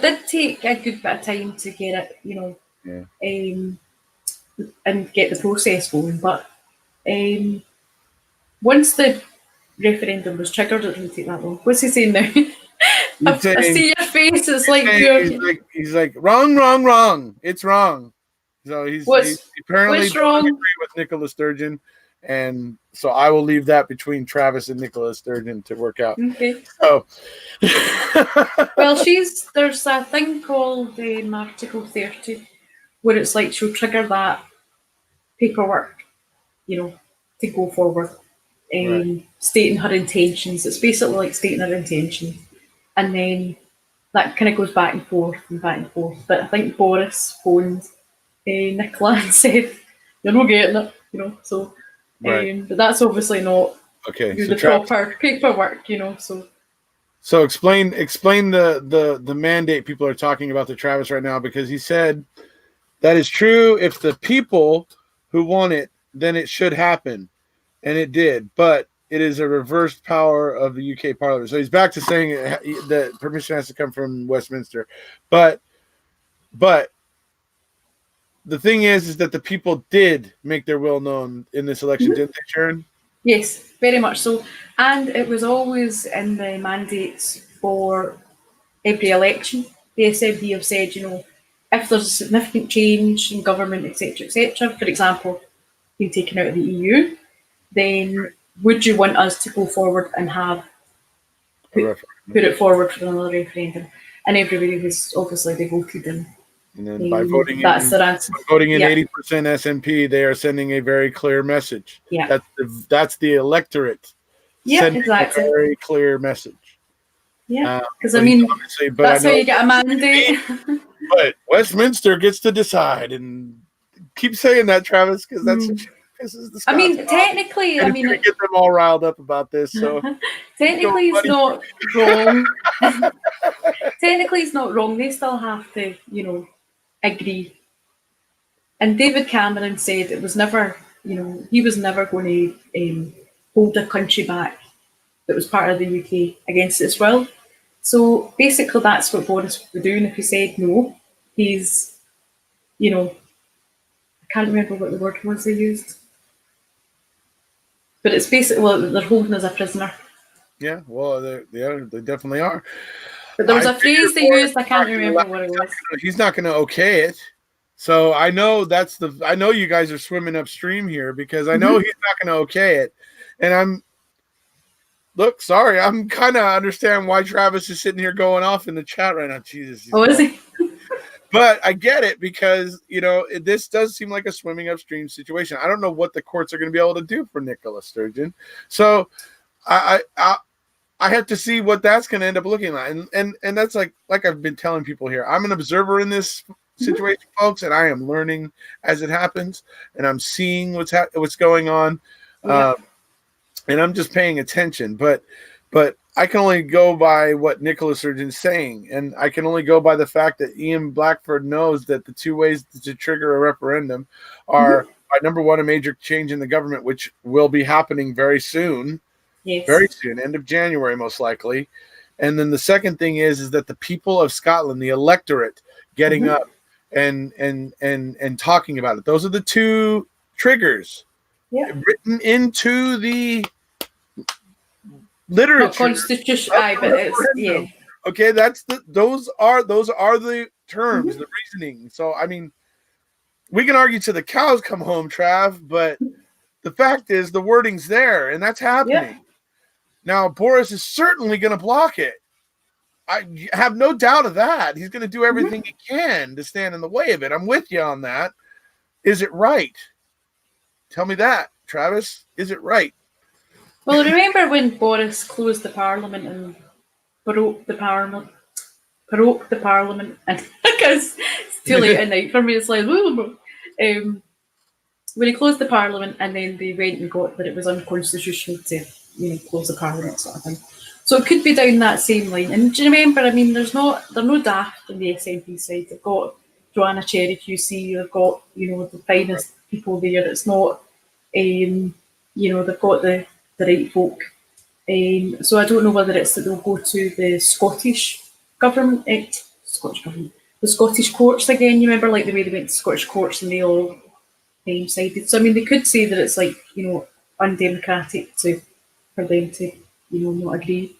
did take a good bit of time to get it, and get the process going. But once the referendum was triggered, it didn't take that long. What's he saying now? I see your face. It's like he's like wrong. It's wrong. So he's apparently wrong? Agree with Nicola Sturgeon. And so I will leave that between Travis and Nicola Sturgeon to work out. Okay. So, well, there's a thing called Article 30, where it's like she'll trigger that paperwork, to go forward, stating her intentions. It's basically like stating her intentions, and then that kind of goes back and forth. But I think Boris phoned Nicola and said, "You're not getting it," So. Right. But that's obviously not the proper paperwork, So explain the mandate people are talking about to Travis right now, because he said that is true. If the people who want it, then it should happen, and it did. But it is a reversed power of the UK Parliament. So he's back to saying that permission has to come from Westminster, but the thing is that the people did make their will known in this election, didn't they, Sharon? Yes, very much so. And it was always in the mandates for every election. The SNP have said, if there's a significant change in government, etc., for example, being taken out of the EU, then would you want us to go forward and put it forward for another referendum? And everybody was obviously they voted in. And then by voting that's their answer. Voting in 80% SNP, they are sending a very clear message. Yeah, that's the electorate. Yeah, exactly. A very clear message. Yeah, because that's how you get a mandate. But Westminster gets to decide, and Keep saying that, Travis, because that's what pisses the Scots I mean, off. technically, And it's gonna get them all riled up about this. So technically, it's buddy. not wrong. Technically, it's not wrong. They still have to, agree. And David Cameron said it was never, he was never going to hold a country back that was part of the UK against its will. So basically, that's what Boris would be doing if he said no. He's, I can't remember what the word was they used, but it's basically, well, they're holding as a prisoner. Yeah, well, they definitely are. But there was a phrase they used. I can't remember what it was. He's not going to okay it. So I know I know you guys are swimming upstream here because I know he's not going to okay it. And I'm kind of understand why Travis is sitting here going off in the chat right now. Jesus. Oh, is he? But I get it because, this does seem like a swimming upstream situation. I don't know what the courts are going to be able to do for Nicola Sturgeon. So I have to see what that's going to end up looking like. And that's like I've been telling people here, I'm an observer in this situation, folks, and I am learning as it happens, and I'm seeing what's going on. And I'm just paying attention, but I can only go by what Nicola Sturgeon's saying, and I can only go by the fact that Ian Blackford knows that the two ways to trigger a referendum are, by number one, a major change in the government, which will be happening very soon. Yes. Very soon, end of January, most likely. And then the second thing is that the people of Scotland, the electorate, getting up and talking about it. Those are the two triggers written into the literature. Not constitution, but it's Okay, those are the terms, the reasoning. So I mean, we can argue till the cows come home, Trav, but the fact is the wording's there, and that's happening. Yeah. Now, Boris is certainly going to block it. I have no doubt of that. He's going to do everything he can to stand in the way of it. I'm with you on that. Is it right? Tell me that, Travis. Is it right? Well, remember when Boris closed the Parliament and broke the Parliament, and because it's too late at night for me, it's like when he closed the Parliament and then they went and got that it was unconstitutional to close the Parliament sort of thing. So it could be down that same line. And do you remember? I mean, they're no daft on the SNP side. They've got Joanna Cherry QC. They've got the finest people there. It's not they've got the right folk. So I don't know whether it's that they'll go to the Scottish government, the Scottish courts again. You remember, like the way they went to Scottish courts and they all sided. So I mean, they could say that it's like undemocratic for them to not agree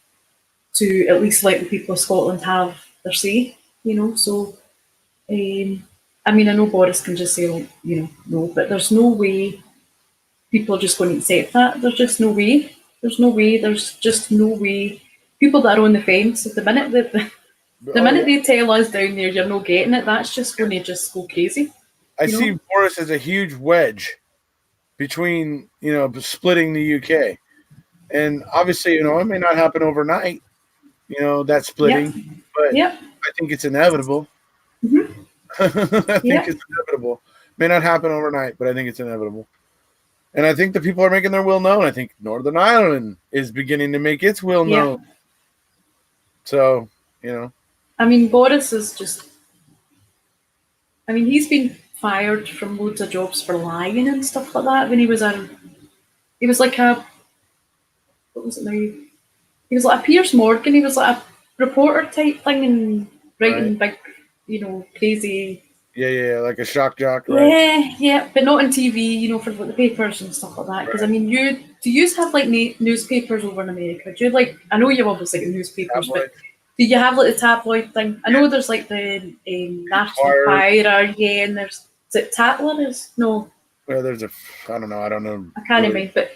to at least let the people of Scotland have their say. So I mean, I know Boris can just say no, but there's no way people are just going to accept that. There's just no way. There's no way. There's just no way. People that are on the fence at the minute they tell us down there you're not getting it, that's just going to just go crazy. I see Boris as a huge wedge between splitting the UK, and obviously it may not happen overnight. That splitting, but I think it's inevitable. I think it's inevitable. May not happen overnight, but I think it's inevitable. And I think the people are making their will known. I think Northern Ireland is beginning to make its will known. So, I mean, Boris is just... I mean, he's been fired from loads of jobs for lying and stuff like that when he was like a... What was it now? He was like a Piers Morgan. He was like a reporter type thing and writing big, crazy... Yeah, like a shock jock, right? Yeah, but not on TV, for the papers and stuff like that. Because, I mean, do you have, like, newspapers over in America? Do you, I know you've obviously got newspapers, but do you have, like, the tabloid thing? I know there's, like, the National Enquirer, and there's... Is it Tatler? No. Well, there's I don't know. I can't remember, but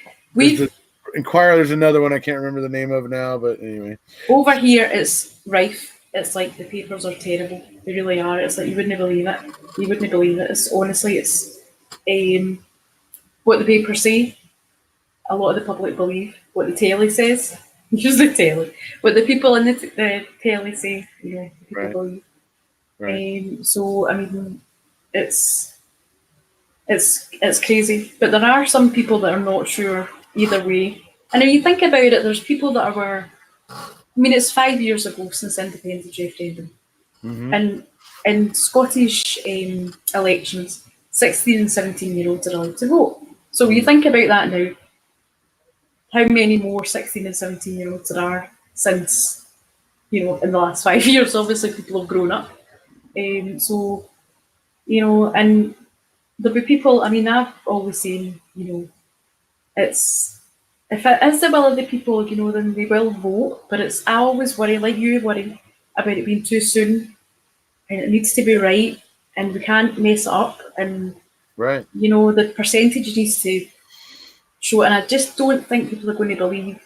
Enquirer, there's another one I can't remember the name of now, but anyway. Over here, it's rife. It's like the papers are terrible. They really are. It's like you wouldn't believe it. It's honestly, it's what the papers say. A lot of the public believe what the telly says. Use the telly. What the people in the telly say, people believe. Right. So I mean, it's It's crazy. But there are some people that are not sure either way. And if you think about it, there's people that were. I mean, it's 5 years ago since the independence referendum, Mm-hmm. and in Scottish elections, 16 and 17-year-olds are allowed to vote. So when you think about that now, how many more 16 and 17-year-olds there are since, in the last 5 years? Obviously, people have grown up. So, and there'll be people, I mean, I've always seen, it's, if it is the will of the people, then they will vote. But I always worry, like you worry, about it being too soon, and it needs to be right, and we can't mess it up. And, Right. the percentage needs to show. And I just don't think people are going to believe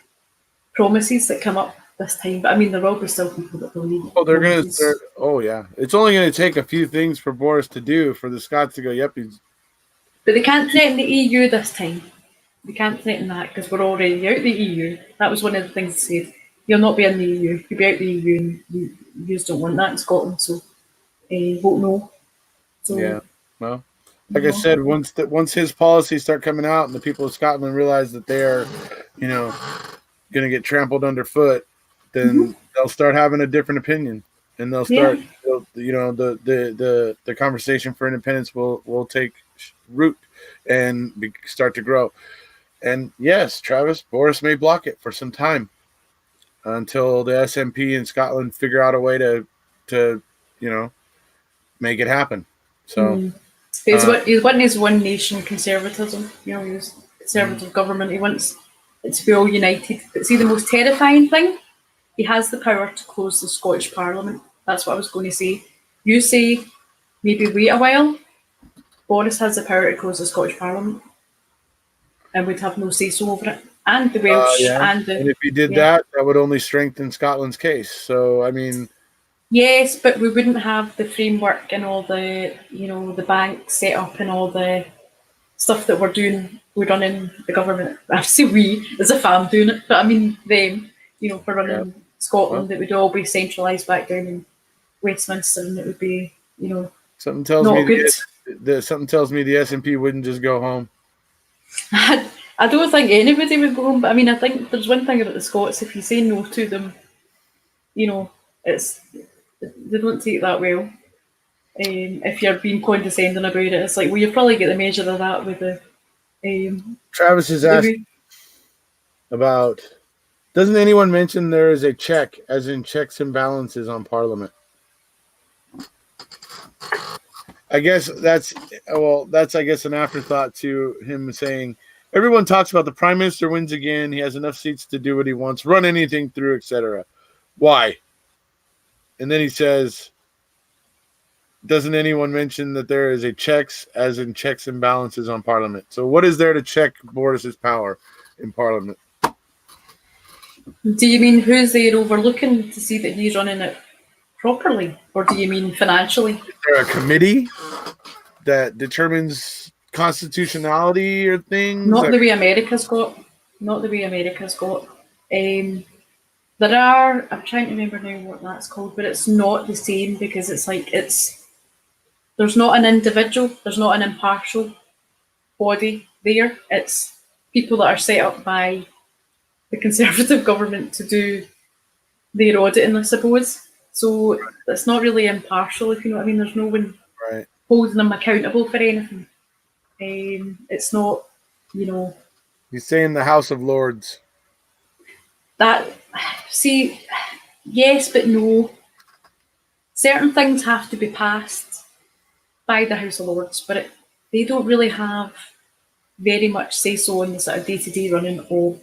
promises that come up this time. But I mean, there will be still people that believe Oh, they're going to promises. start. Oh, yeah. It's only going to take a few things for Boris to do for the Scots to go, yep, he's. But they can't threaten the EU this time. They can't threaten that because we're already out the EU. That was one of the things they said. You'll not be in the EU. You'll be out the EU, and you just don't want that in Scotland. So vote no. So, Yeah. Well, like I said, once his policies start coming out and the people of Scotland realize that they are, going to get trampled underfoot, then they'll start having a different opinion, and they'll start, the conversation for independence will take root and start to grow. And yes, Travis, Boris may block it for some time until the SNP in Scotland figure out a way to make it happen. So. He's wanting his one nation conservatism, his conservative government. He wants it to be all united. But see, the most terrifying thing, he has the power to close the Scottish Parliament. That's what I was going to say. You say maybe wait a while. Boris has the power to close the Scottish Parliament, and we'd have no say-so over it. And the Welsh, and if he did that would only strengthen Scotland's case. So, I mean. Yes, but we wouldn't have the framework and all the, the bank set up and all the stuff that we're doing. We're running the government. I say we, as if I'm doing it, but I mean them, for running Scotland. It would all be centralised back down in Westminster, and it would be, something tells not me good. Something tells me the SNP wouldn't just go home. I don't think anybody would go home, but I mean, I think there's one thing about the Scots. If you say no to them, they don't take that well. If you're being condescending about it, it's like, well, you probably get the measure of that with the. Travis is asking about. Doesn't anyone mention there is a check, as in checks and balances on Parliament? I guess that's I guess an afterthought to him saying everyone talks about the Prime Minister wins again. He has enough seats to do what he wants, run anything through, etc. Why? And then he says, doesn't anyone mention that there is a checks, as in checks and balances on Parliament? So what is there to check Boris's power in Parliament? Do you mean who's there overlooking to see that he's running it properly? Or do you mean financially? Is there a committee that determines constitutionality or things? Not the way America's got. Not the way America's got. There are, I'm trying to remember now what that's called, but it's not the same because it's like there's not an individual, there's not an impartial body there. It's people that are set up by the Conservative government to do their auditing, I suppose. So it's not really impartial, if you know what I mean. There's no one holding them accountable for anything. It's not, He's saying the House of Lords. Yes, but no. Certain things have to be passed by the House of Lords, but they don't really have very much say-so in the sort of day-to-day running of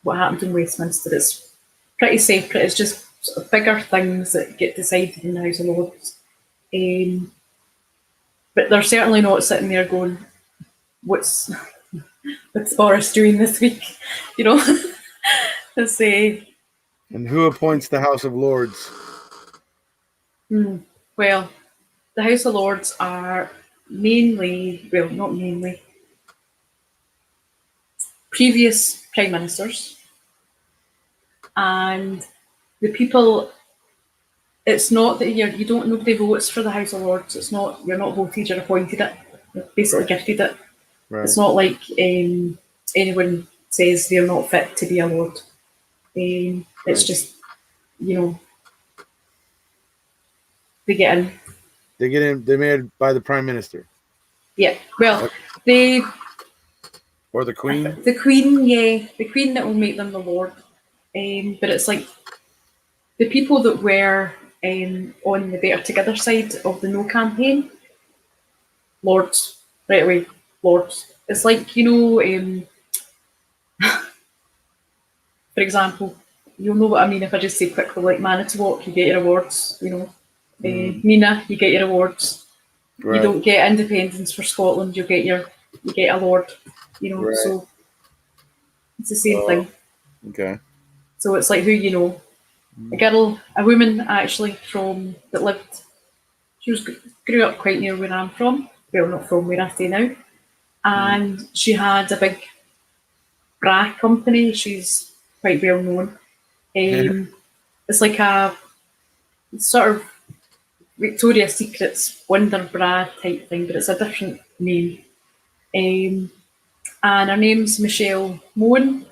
what happens in Westminster. It's pretty separate. It's just sort of bigger things that get decided in the House of Lords. But they're certainly not sitting there going, what's Boris doing this week? To say. And who appoints the House of Lords? Well, the House of Lords are not mainly, previous Prime Ministers. And the people, it's not that nobody votes for the House of Lords. It's not, you're not voted, you're appointed it. They've basically gifted it. Right. It's not like anyone says they're not fit to be a lord. It's just, you know, they get in. They get in. They're made by the prime minister. Yeah. Well, they. Or the queen. The queen, yeah, the queen that will make them the lord. But it's like the people that were on the Better Together side of the No campaign, lords, right away, lords. It's like, you know, for example, you'll know what I mean if I just say quickly, like Manitowoc, you get your awards, you know. Nina, you get your awards. Right. You don't get independence for Scotland, you get a lord, you know. Right. So it's the same thing. Okay. So it's like who you know. A woman actually that lived. She grew up quite near where I'm from. Well, not from where I stay now. And she had a big bra company. She's quite well known. It's like a sort of Victoria's Secret's Wonder Bra type thing, but it's a different name. And her name's Michelle Moan,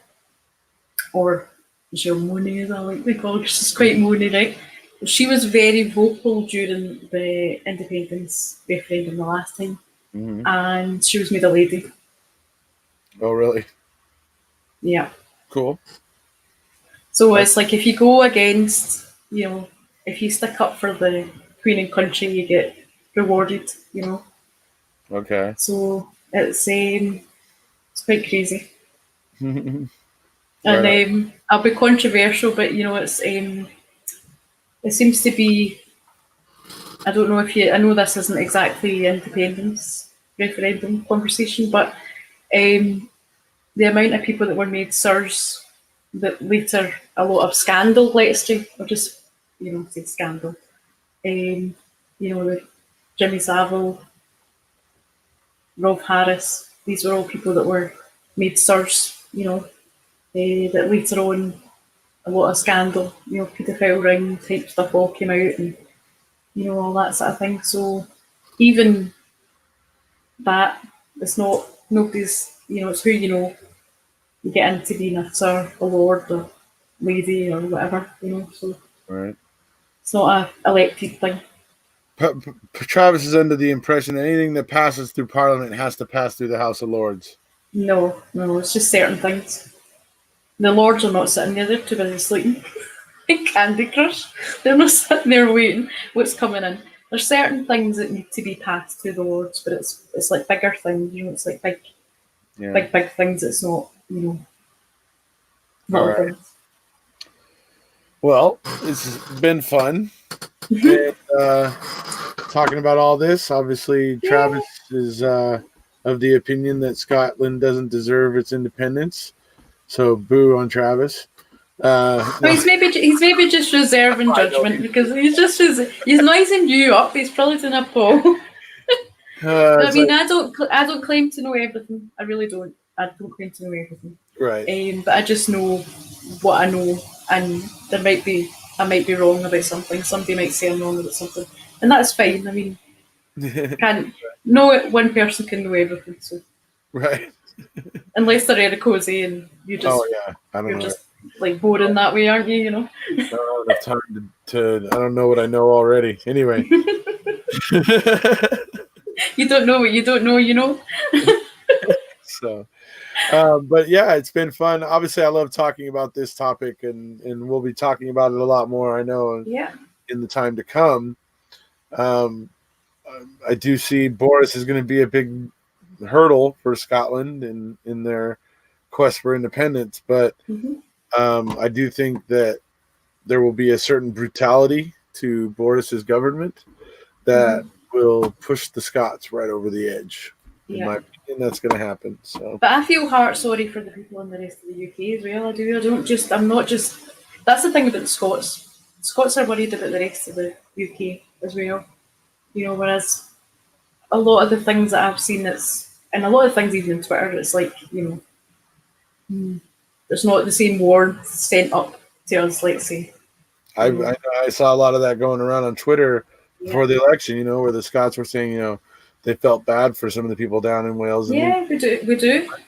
or Michelle Mooney, as I like to call her. She's quite moany, right? She was very vocal during the independence referendum the last time, and she was made a lady. Oh, really? Yeah. Cool. So it's like if you go against, you know, if you stick up for the Queen and country, you get rewarded, you know. Okay. So it's quite crazy. Right And I'll be controversial, but you know, it seems to be. I don't know I know this isn't exactly independence referendum conversation, but the amount of people that were made sirs that later a lot of scandal, let's say, or just, you know, say scandal. You know, the Jimmy Savile, Rob Harris, these were all people that were made sirs, you know, that later on a lot of scandal, you know, paedophile ring type stuff all came out and, you know, all that sort of thing. So even that, it's not, nobody's, you know, it's who you know, you get into being a sir, a lord, or lady, or whatever, you know, so right. It's not a elected thing. Travis is under the impression that anything that passes through Parliament has to pass through the House of Lords. No, it's just certain things. The lords are not sitting there, they're too busy sleeping. Candy Crush. They're not sitting there waiting what's coming in. There's certain things that need to be passed to the lords, but it's like bigger things, you know, it's like big things. It's not, you know, little things. Well, it's been fun. And, talking about all this, obviously Travis is of the opinion that Scotland doesn't deserve its independence. So boo on Travis. He's maybe just reserving judgment because he's nicing you up. He's probably doing a poll. I mean, I don't claim to know everything. I really don't. I don't claim to know everything. Right. But I just know what I know, and I might be wrong about something. Somebody might say I'm wrong about something, and that's fine. I mean, one person can know everything. So right. Unless they're Erekose and you just you're just like boring that way, aren't you? You know. I don't have time to. I don't know what I know already. Anyway. You don't know what you don't know, you know. So, but yeah, it's been fun. Obviously, I love talking about this topic, and we'll be talking about it a lot more, I know, in the time to come. I do see Boris is going to be a big hurdle for Scotland in their quest for independence, but I do think that there will be a certain brutality to Boris's government that will push the Scots right over the edge. In my opinion, that's going to happen. So, but I feel sorry for the people in the rest of the UK as well. I do. I'm not just. That's the thing about the Scots. Scots are worried about the rest of the UK as well. You know, whereas a lot of the things that I've seen, and a lot of things even on Twitter, it's like, you know, there's not the same warmth sent up to us, let's say. I saw a lot of that going around on Twitter before the election, you know, where the Scots were saying, you know, they felt bad for some of the people down in Wales. Yeah, we do.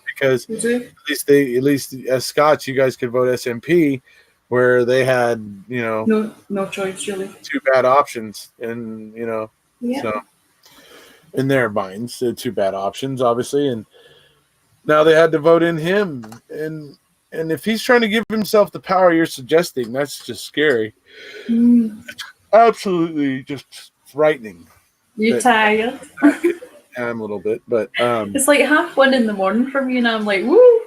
Because we do. at least as Scots, you guys could vote SNP, where they had, you know, no choice really. 2 bad options, and you know, so in their minds, the 2 bad options, obviously, and now they had to vote in him, and if he's trying to give himself the power you're suggesting, that's just scary. Absolutely, just frightening. You tired? I'm a little bit, but it's like 1:30 in the morning for me, and I'm like, woo.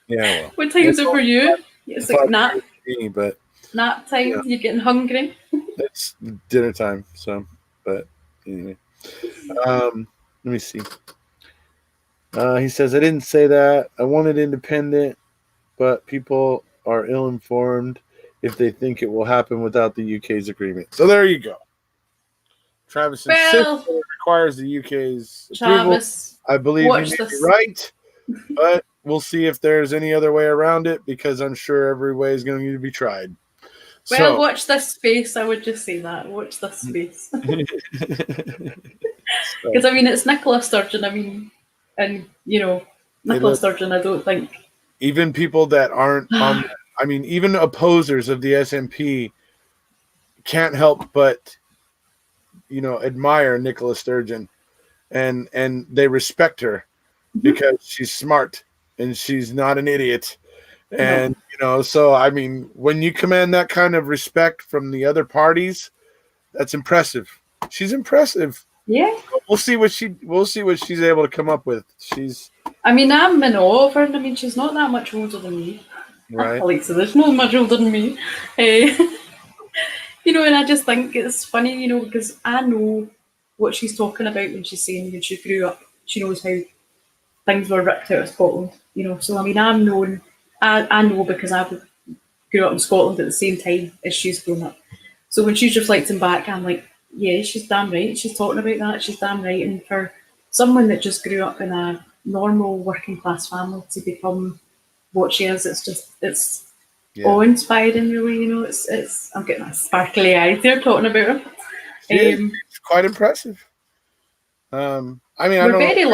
Yeah, well, what time is it for you? It's like nap. But nap time. Yeah. You're getting hungry. It's dinner time. So, but anyway, let me see. He says, I didn't say that. I wanted independent, but people are ill-informed if they think it will happen without the UK's agreement. So there you go. Travis insists it requires the UK's approval. I believe he may be right, but we'll see if there's any other way around it, because I'm sure every way is going to need to be tried. Well, watch this space. I would just say that. Watch this space. Because, I mean, it's Nicola Sturgeon. I mean, and, you know, Nicola Sturgeon, I don't think. Even people that aren't on, I mean, even opposers of the SNP can't help but, you know, admire Nicola Sturgeon, and they respect her because she's smart and she's not an idiot. And, you know, so, I mean, when you command that kind of respect from the other parties, that's impressive. She's impressive. Yeah. We'll see what she's able to come up with. I mean, I'm in awe of her. I mean, she's not that much older than me. Right. So there's not much older than me. You know, and I just think it's funny, you know, because I know what she's talking about when she's saying when she grew up, she knows how things were ripped out of Scotland, you know. So, I mean, I know because I grew up in Scotland at the same time as she's grown up. So when she's reflecting back, I'm like, yeah, she's damn right. She's talking about that. She's damn right. And for someone that just grew up in a normal working class family to become what she is, it's awe-inspiring, really. You know, it's I'm getting a sparkly eyes there talking about her. It's quite impressive. I mean, we're very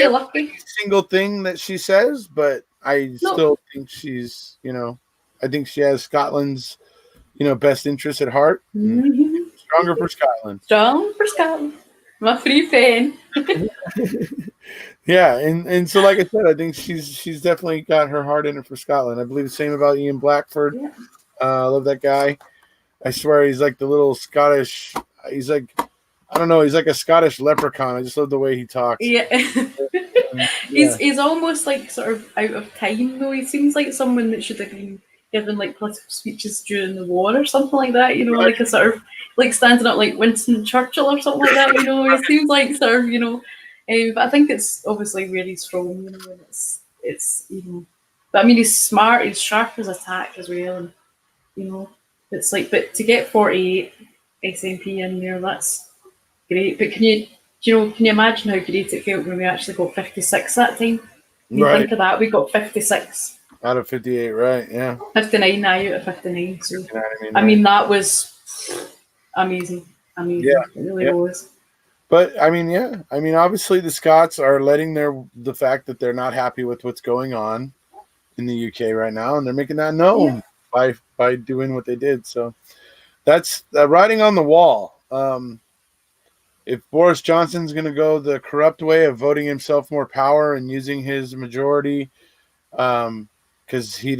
lucky. Every single thing that she says, but I still think she's, you know, I think she has Scotland's, you know, best interest at heart. Mm-hmm. Stronger for Scotland. Strong for Scotland. My free fan. Yeah, and so, like I said, I think she's definitely got her heart in it for Scotland. I believe the same about Ian Blackford. Yeah. I love that guy. I swear he's like the little Scottish. He's like, I don't know. He's like a Scottish leprechaun. I just love the way he talks. Yeah. He's almost like sort of out of time though. He seems like someone that should have been given like political speeches during the war or something like that. You know, like a sort of like standing up like Winston Churchill or something like that. You know, he seems like sort of, you know. But I think it's obviously where he's from. You know, and it's you know. But I mean, he's smart. He's sharp as a tack as well, and you know, it's like. But to get 48 SNP in there, that's great. But can you imagine how great it felt when we actually got 56 that time? Think of that, we got 56 out of 58, right? Yeah, 59 now out of 59. So I mean, that was amazing. Yeah, it really was. But I mean, obviously the Scots are letting the fact that they're not happy with what's going on in the UK right now, and they're making that known by doing what they did. So that's writing on the wall. If Boris Johnson's going to go the corrupt way of voting himself more power and using his majority, because he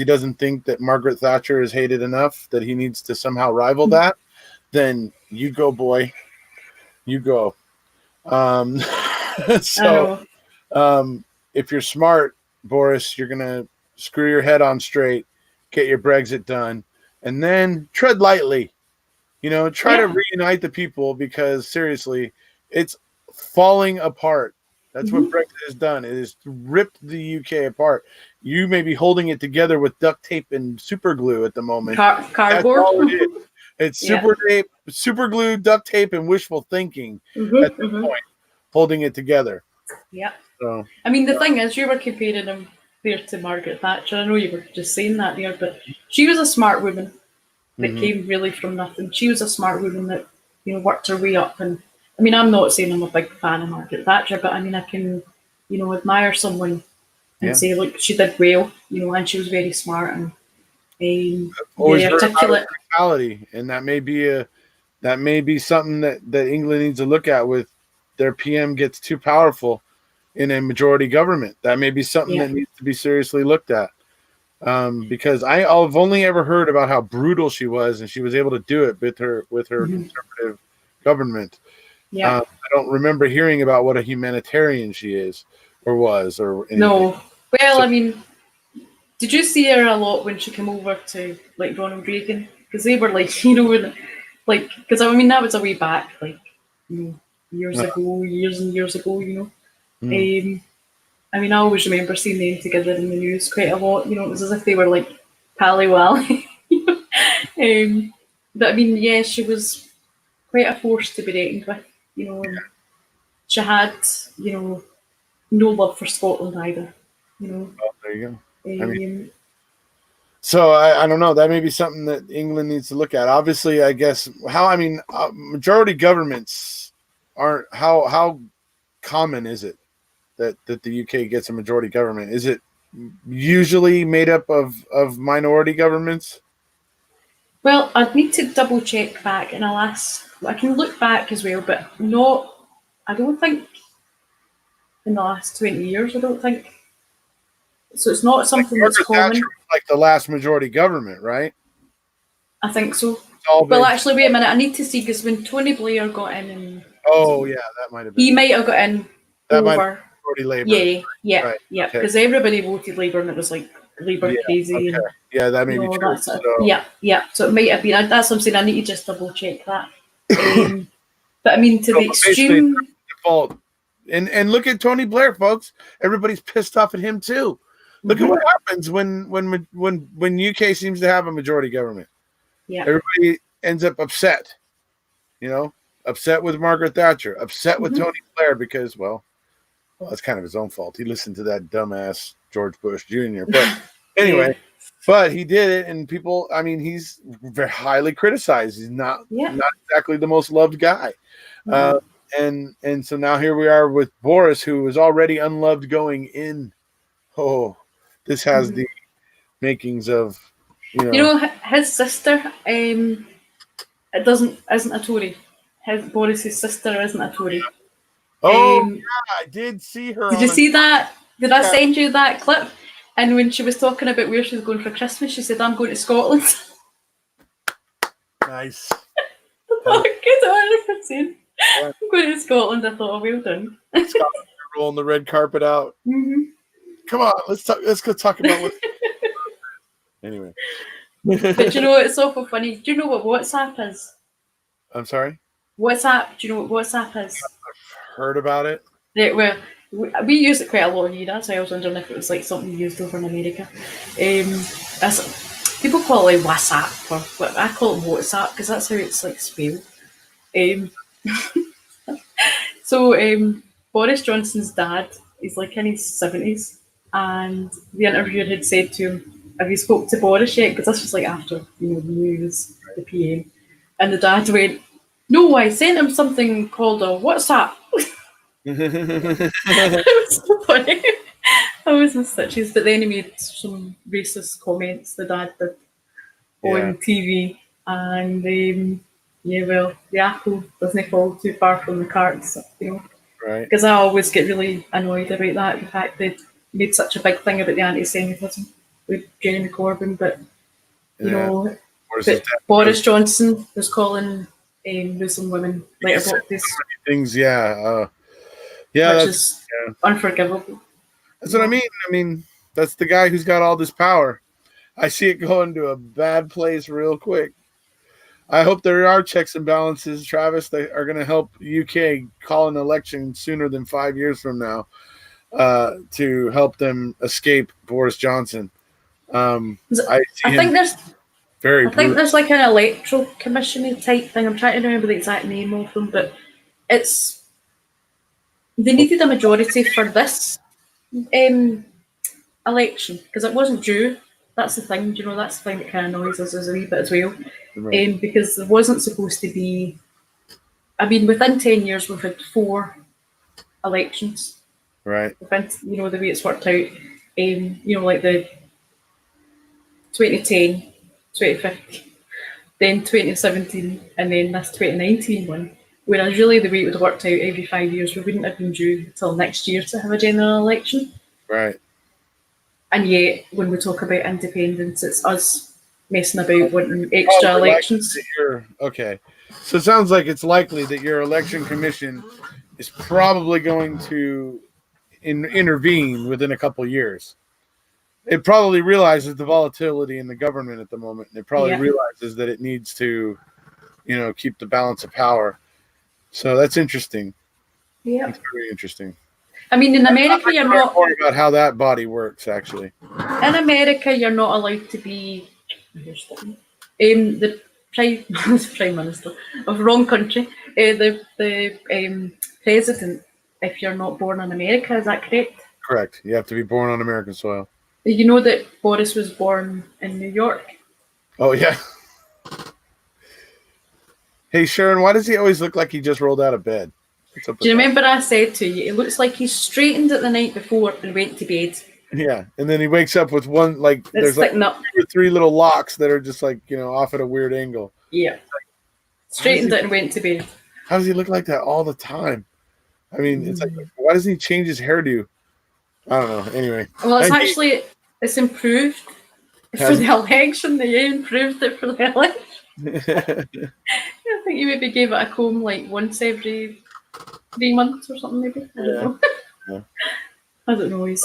doesn't think that Margaret Thatcher is hated enough that he needs to somehow rival that, then you go, boy. You go. So if you're smart, Boris, you're going to screw your head on straight, get your Brexit done, and then tread lightly. You know, try to reunite the people, because seriously, it's falling apart. That's what Brexit has done. It has ripped the UK apart. You may be holding it together with duct tape and super glue at the moment. Cardboard. That's all it is. It's super glue, duct tape, and wishful thinking at this point, holding it together. Yeah. So, I mean, the thing is, you were comparing him there to Margaret Thatcher. I know you were just saying that there, but she was a smart woman that came really from nothing. She was a smart woman that, you know, worked her way up, and I mean, I'm not saying I'm a big fan of Margaret Thatcher, but I mean, I can, admire someone and say, look, she did well, and she was very smart and Always very heard about her articulate. brutality, and that may be something that England needs to look at with their PM gets too powerful in a majority government. That may be something that needs to be seriously looked at. Because I've only ever heard about how brutal she was, and she was able to do it with her conservative government. Yeah. I don't remember hearing about what a humanitarian she is or was or anything. No. Well, I mean, did you see her a lot when she came over to like Ronald Reagan? Because they were like, because I mean that was a way back, like years and years ago. I mean, I always remember seeing them together in the news quite a lot. It was as if they were like pally wally. But I mean, yeah, she was quite a force to be reckoned with. And she had, no love for Scotland either. Oh, there you go. I mean, so I don't know. That may be something that England needs to look at. Obviously, I guess majority governments aren't. How common is it that the UK gets a majority government? Is it usually made up of minority governments? Well, I'd need to double check back, and I can look back as well, but I don't think in the last 20 years. I don't think. So it's not something that's common. Thatcher was like the last majority government, right? I think so. Well, actually, wait a minute. I need to see because when Tony Blair got in, and that might have been. He might have got in over Labour. Yeah, because everybody voted Labour, and it was like Labour crazy. Okay. And, that may be true. So. Yeah. So it might have been. That's something I need to just double check that. But I mean, to the extreme. Default. And look at Tony Blair, folks. Everybody's pissed off at him too. Look at what happens when UK seems to have a majority government. Yeah. Everybody ends up upset. Upset with Margaret Thatcher, upset with Tony Blair because, well, that's kind of his own fault. He listened to that dumbass George Bush Jr. But anyway, but he did it, and people. I mean, he's very highly criticized. He's not exactly the most loved guy. And so now here we are with Boris, who was already unloved going in. Oh, this has the makings of, his sister. Isn't a Tory. Boris's sister isn't a Tory. I did see her. Did you see that? Did I send you that clip? And when she was talking about where she was going for Christmas, she said, "I'm going to Scotland." Nice. Good 100%. I'm going to Scotland. I thought, well done. Rolling the red carpet out. Come on, let's go talk about what. Anyway. But it's awful funny. Do you know what WhatsApp is? I'm sorry? WhatsApp. Do you know what WhatsApp is? I've heard about it. Yeah, well, we use it quite a lot here. That's why I was wondering if it was like something used over in America. People call it like WhatsApp, but I call it WhatsApp because that's how it's like spelled. So Boris Johnson's dad is like in his 70s, and the interviewer had said to him, "Have you spoke to Boris yet?" Because this was like after the news, the PM, and the dad went, "No, I sent him something called a WhatsApp." It was so funny. I was in stitches, but then he made some racist comments, the dad did, on TV, and well, the apple doesn't fall too far from the cart, right? Because I always get really annoyed about that, the fact they made such a big thing about the anti-Semitism with Jeremy Corbyn, but but Boris Johnson was calling Muslim women letterboxes. Things, which is unforgivable. That's what I mean. I mean, that's the guy who's got all this power. I see it going to a bad place real quick. I hope there are checks and balances, Travis, that are going to help UK call an election sooner than 5 years from now to help them escape Boris Johnson. I think there's like an electoral commission type thing. I'm trying to remember the exact name of them, but they needed a majority for this election because it wasn't due. That's the thing, that's the thing that kind of annoys us as a wee bit as well. Right. Because there wasn't supposed to be I mean, within 10 years, we've had 4 elections. Right. Within, the way it's worked out, like the 2010, 2015, then 2017, and then this 2019 one. Whereas really the way it would have worked out every 5 years, we wouldn't have been due until next year to have a general election. Right. And yet, when we talk about independence, it's us messing about wanting extra elections. Okay. So it sounds like it's likely that your election commission is probably going to intervene within a couple of years. It probably realizes the volatility in the government at the moment. And it probably realizes that it needs to, keep the balance of power. So that's interesting. Yeah. That's very interesting. I mean, in America, you're not more about how that body works, actually. In America, you're not allowed to be the prime minister of the wrong country, the president, if you're not born in America. Is that correct? Correct. You have to be born on American soil. You know that Boris was born in New York. Oh yeah. Hey Sharon, why does he always look like he just rolled out of bed? Do you remember I said to you, it looks like he straightened it the night before and went to bed. Yeah, and then he wakes up with one, like, there's like 2 or 3 little locks that are just like, off at a weird angle. Yeah. Straightened it and went to bed. How does he look like that all the time? I mean, it's like, why doesn't he change his hairdo? I don't know. Anyway. Well, it's improved for the election. They improved it for the election. I think you maybe gave it a comb like once every 3 months or something, maybe. I don't know. Yeah. I don't know. He's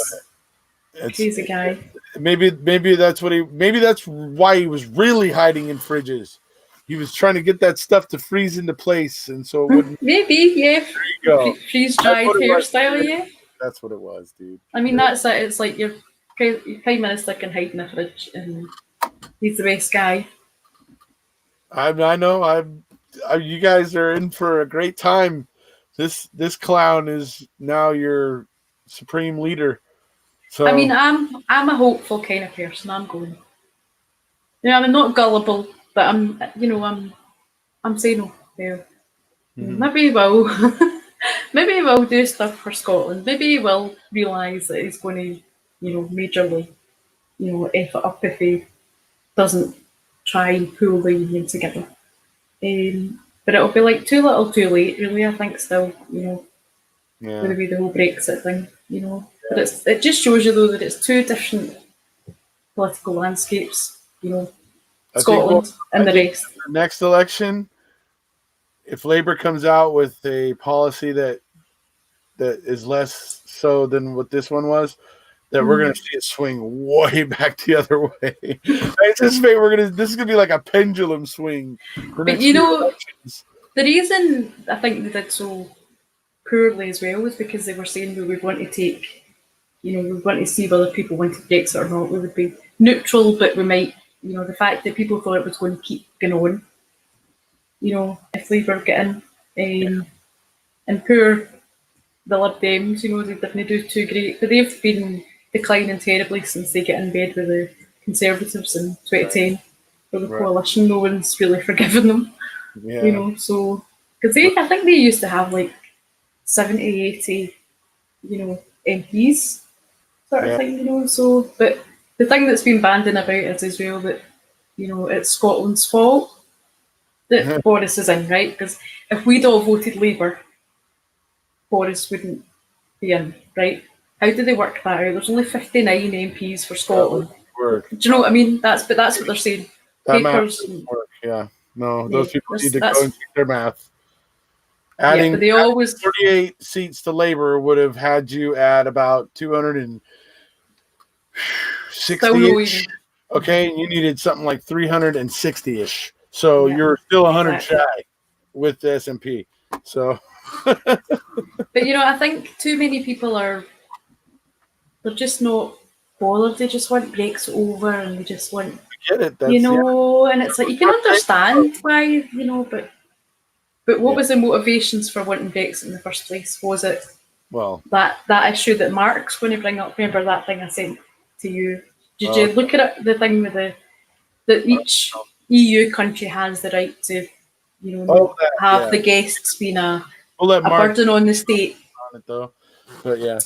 a crazy guy. Maybe that's why he was really hiding in fridges. He was trying to get that stuff to freeze into place, and so it wouldn't. Maybe, yeah. There you go. Freeze dried hairstyle, yeah. That's what it was, dude. I mean, that's it. It's like your prime minister can hide in a fridge, and he's the best guy. I know. You guys are in for a great time. This clown is now your supreme leader. So I mean, I'm a hopeful kind of person. I'm going. I'm not gullible, but I'm saying no there. Mm-hmm. Maybe he will. Maybe he will do stuff for Scotland. Maybe he will realise that he's going to, majorly, F it up if he doesn't try and pull the union together. But it'll be like too little, too late, really. I think still, with the way the whole Brexit thing, But it just shows you though that it's 2 different political landscapes, Scotland and the rest. The next election, if Labour comes out with a policy that is less so than what this one was, that we're going to see it swing way back the other way. I anticipate this is going to be like a pendulum swing. But elections. The reason I think they did so poorly as well was because they were saying we would want to take, we want to see whether people wanted Brexit or not. We would be neutral, but we might, the fact that people thought it was going to keep going on, if Labour get in, and poor the Lib Dems, they didn't do too great, but they've been declining terribly since they get in bed with the Conservatives in 2010 for the coalition. No one's really forgiven them, so because I think they used to have like 70, 80, MPs sort of thing, so, but the thing that's been banding about is as well that, it's Scotland's fault that Boris is in, right? Because if we'd all voted Labour, Boris wouldn't be in, right? How do they work that out? There's only 59 MPs for Scotland. Do you know what I mean? That's what they're saying. That math doesn't work, yeah. No, those people need to go and do their math. Adding 38 seats to Labour would have had you at about 260-ish. Okay, and you needed something like 360-ish. So you're still 100 shy with the SNP. So, but I think too many people they're just not bothered. They just want Brexit over, and they just want, I get it. and it's like you can understand why, but what was the motivations for wanting Brexit in the first place? Was it that issue that Mark's going to bring up? Remember that thing I sent to you? Did you look at it? The thing with that each EU country has the right to, not have the guests being a burden on the state. On it though, but yeah.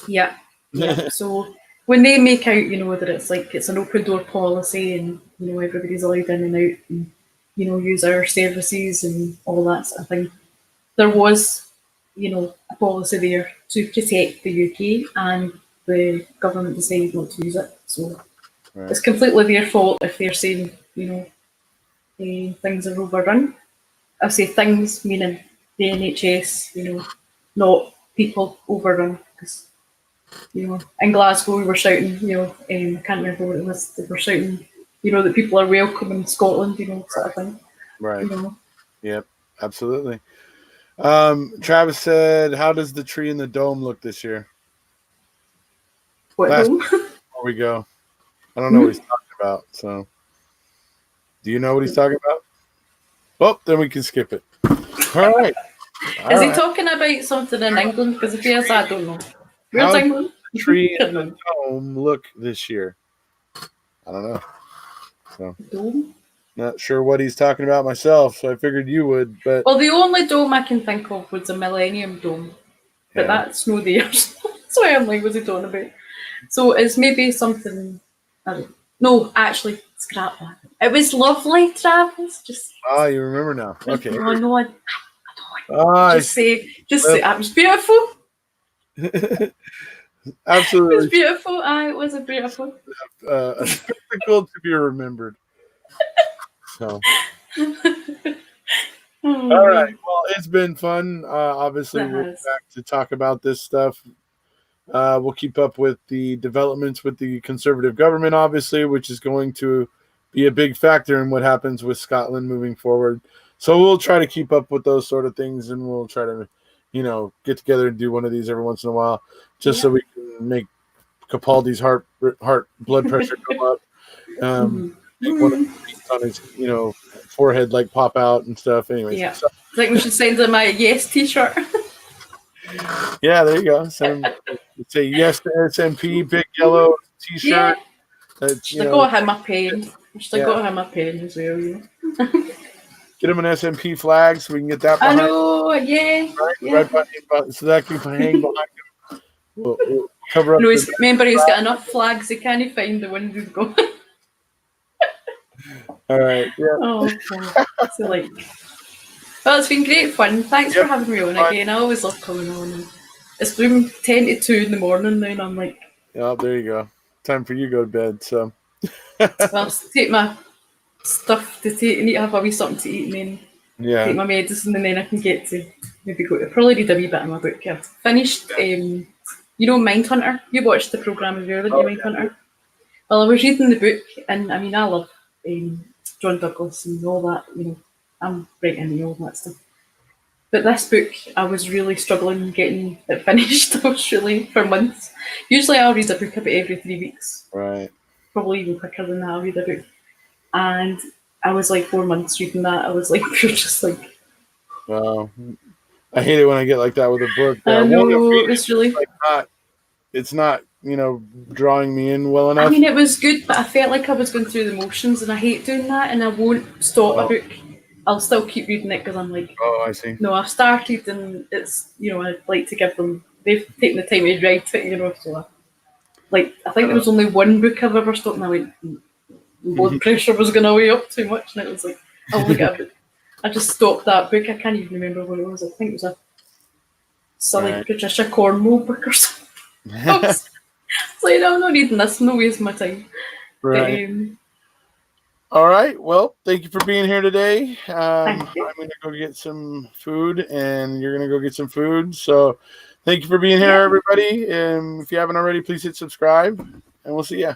So when they make out, that it's like it's an open door policy, and everybody's allowed in and out, and use our services and all that sort of thing. There was, a policy there to protect the UK, and the government decided not to use it. So it's completely their fault if they're saying, things are overrun. I say things, meaning the NHS, not people overrun. Because, in Glasgow we were shouting, I can't remember what it was, they were shouting, that people are welcome in Scotland, sort of thing. Right. Yep, absolutely. Travis said, how does the tree in the dome look this year? What dome? Before we go. I don't know what he's talking about, so. Do you know what he's talking about? Well, then we can skip it. All right. Is he talking about something in England? Because if he is, I don't know. Where's England? The tree in the dome look this year? I don't know. So dome? Not sure what he's talking about myself, so I figured you would. But well, the only dome I can think of was the Millennium Dome, but that's no there. So I'm like, what's he talking about? So it's maybe something. I don't know. No, actually, scrap that. It was lovely, Travis. You remember now? Okay. No, I don't want. Just say, it was beautiful. Absolutely. It was beautiful. It was beautiful. A spectacle to be remembered. So. All right. Well, it's been fun. Obviously, we'll be back to talk about this stuff. We'll keep up with the developments with the Conservative government, obviously, which is going to be a big factor in what happens with Scotland moving forward. So we'll try to keep up with those sort of things, and we'll try to, get together and do one of these every once in a while, just so we can make Capaldi's heart blood pressure go up. Make one of the on his, forehead pop out and stuff. Anyways, I think we should send him a yes T-shirt. Yeah, there you go. Say yes to SNP, big yellow T-shirt. Should have got him a pen. Got him a pen as well. Get him an SNP flag so we can get that behind. I know, Right behind, so that can hang behind him. We'll cover up. No, remember, he's got enough flags. He can't find the one we've got. All right. Yeah. Oh, so well, it's been great fun. Thanks for having me on again. I always love coming on. It's been 10 to 2 in the morning now, and I'm like, yeah, there you go. Time for you to go to bed. So, well, take my stuff to take and have a wee something to eat, and then take my medicine, and then I can get to maybe go to probably read a wee bit of my book. I've finished, Mindhunter. You watched the programme as well, didn't you, Mindhunter? Well, I was reading the book, and I mean, I love John Douglas and all that, I'm right into all that stuff. But this book, I was really struggling getting it finished. I was really, for months. Usually I'll read a book about every 3 weeks. Right. Probably even quicker than that, I'll read a book. And I was 4 months reading that. I was you're just wow. I hate it when I get like that with a book. I know, it was really... It's not, drawing me in well enough. I mean, it was good, but I felt like I was going through the motions, and I hate doing that, and I won't stop a book. I'll still keep reading it because I'm oh, I see. No, I've started, and it's, I'd like to give them, they've taken the time to write it, so I think there was only one book I've ever stopped, and blood pressure was going way up too much, and it was I only got a book. I just stopped that book. I can't even remember what it was. I think it was a silly Patricia Cornwall book or something. It's I'm not reading this, no wasting my time. Right. All right. Well, thank you for being here today. I'm going to go get some food, and you're going to go get some food. So thank you for being here, everybody. If you haven't already, please hit subscribe, and we'll see ya.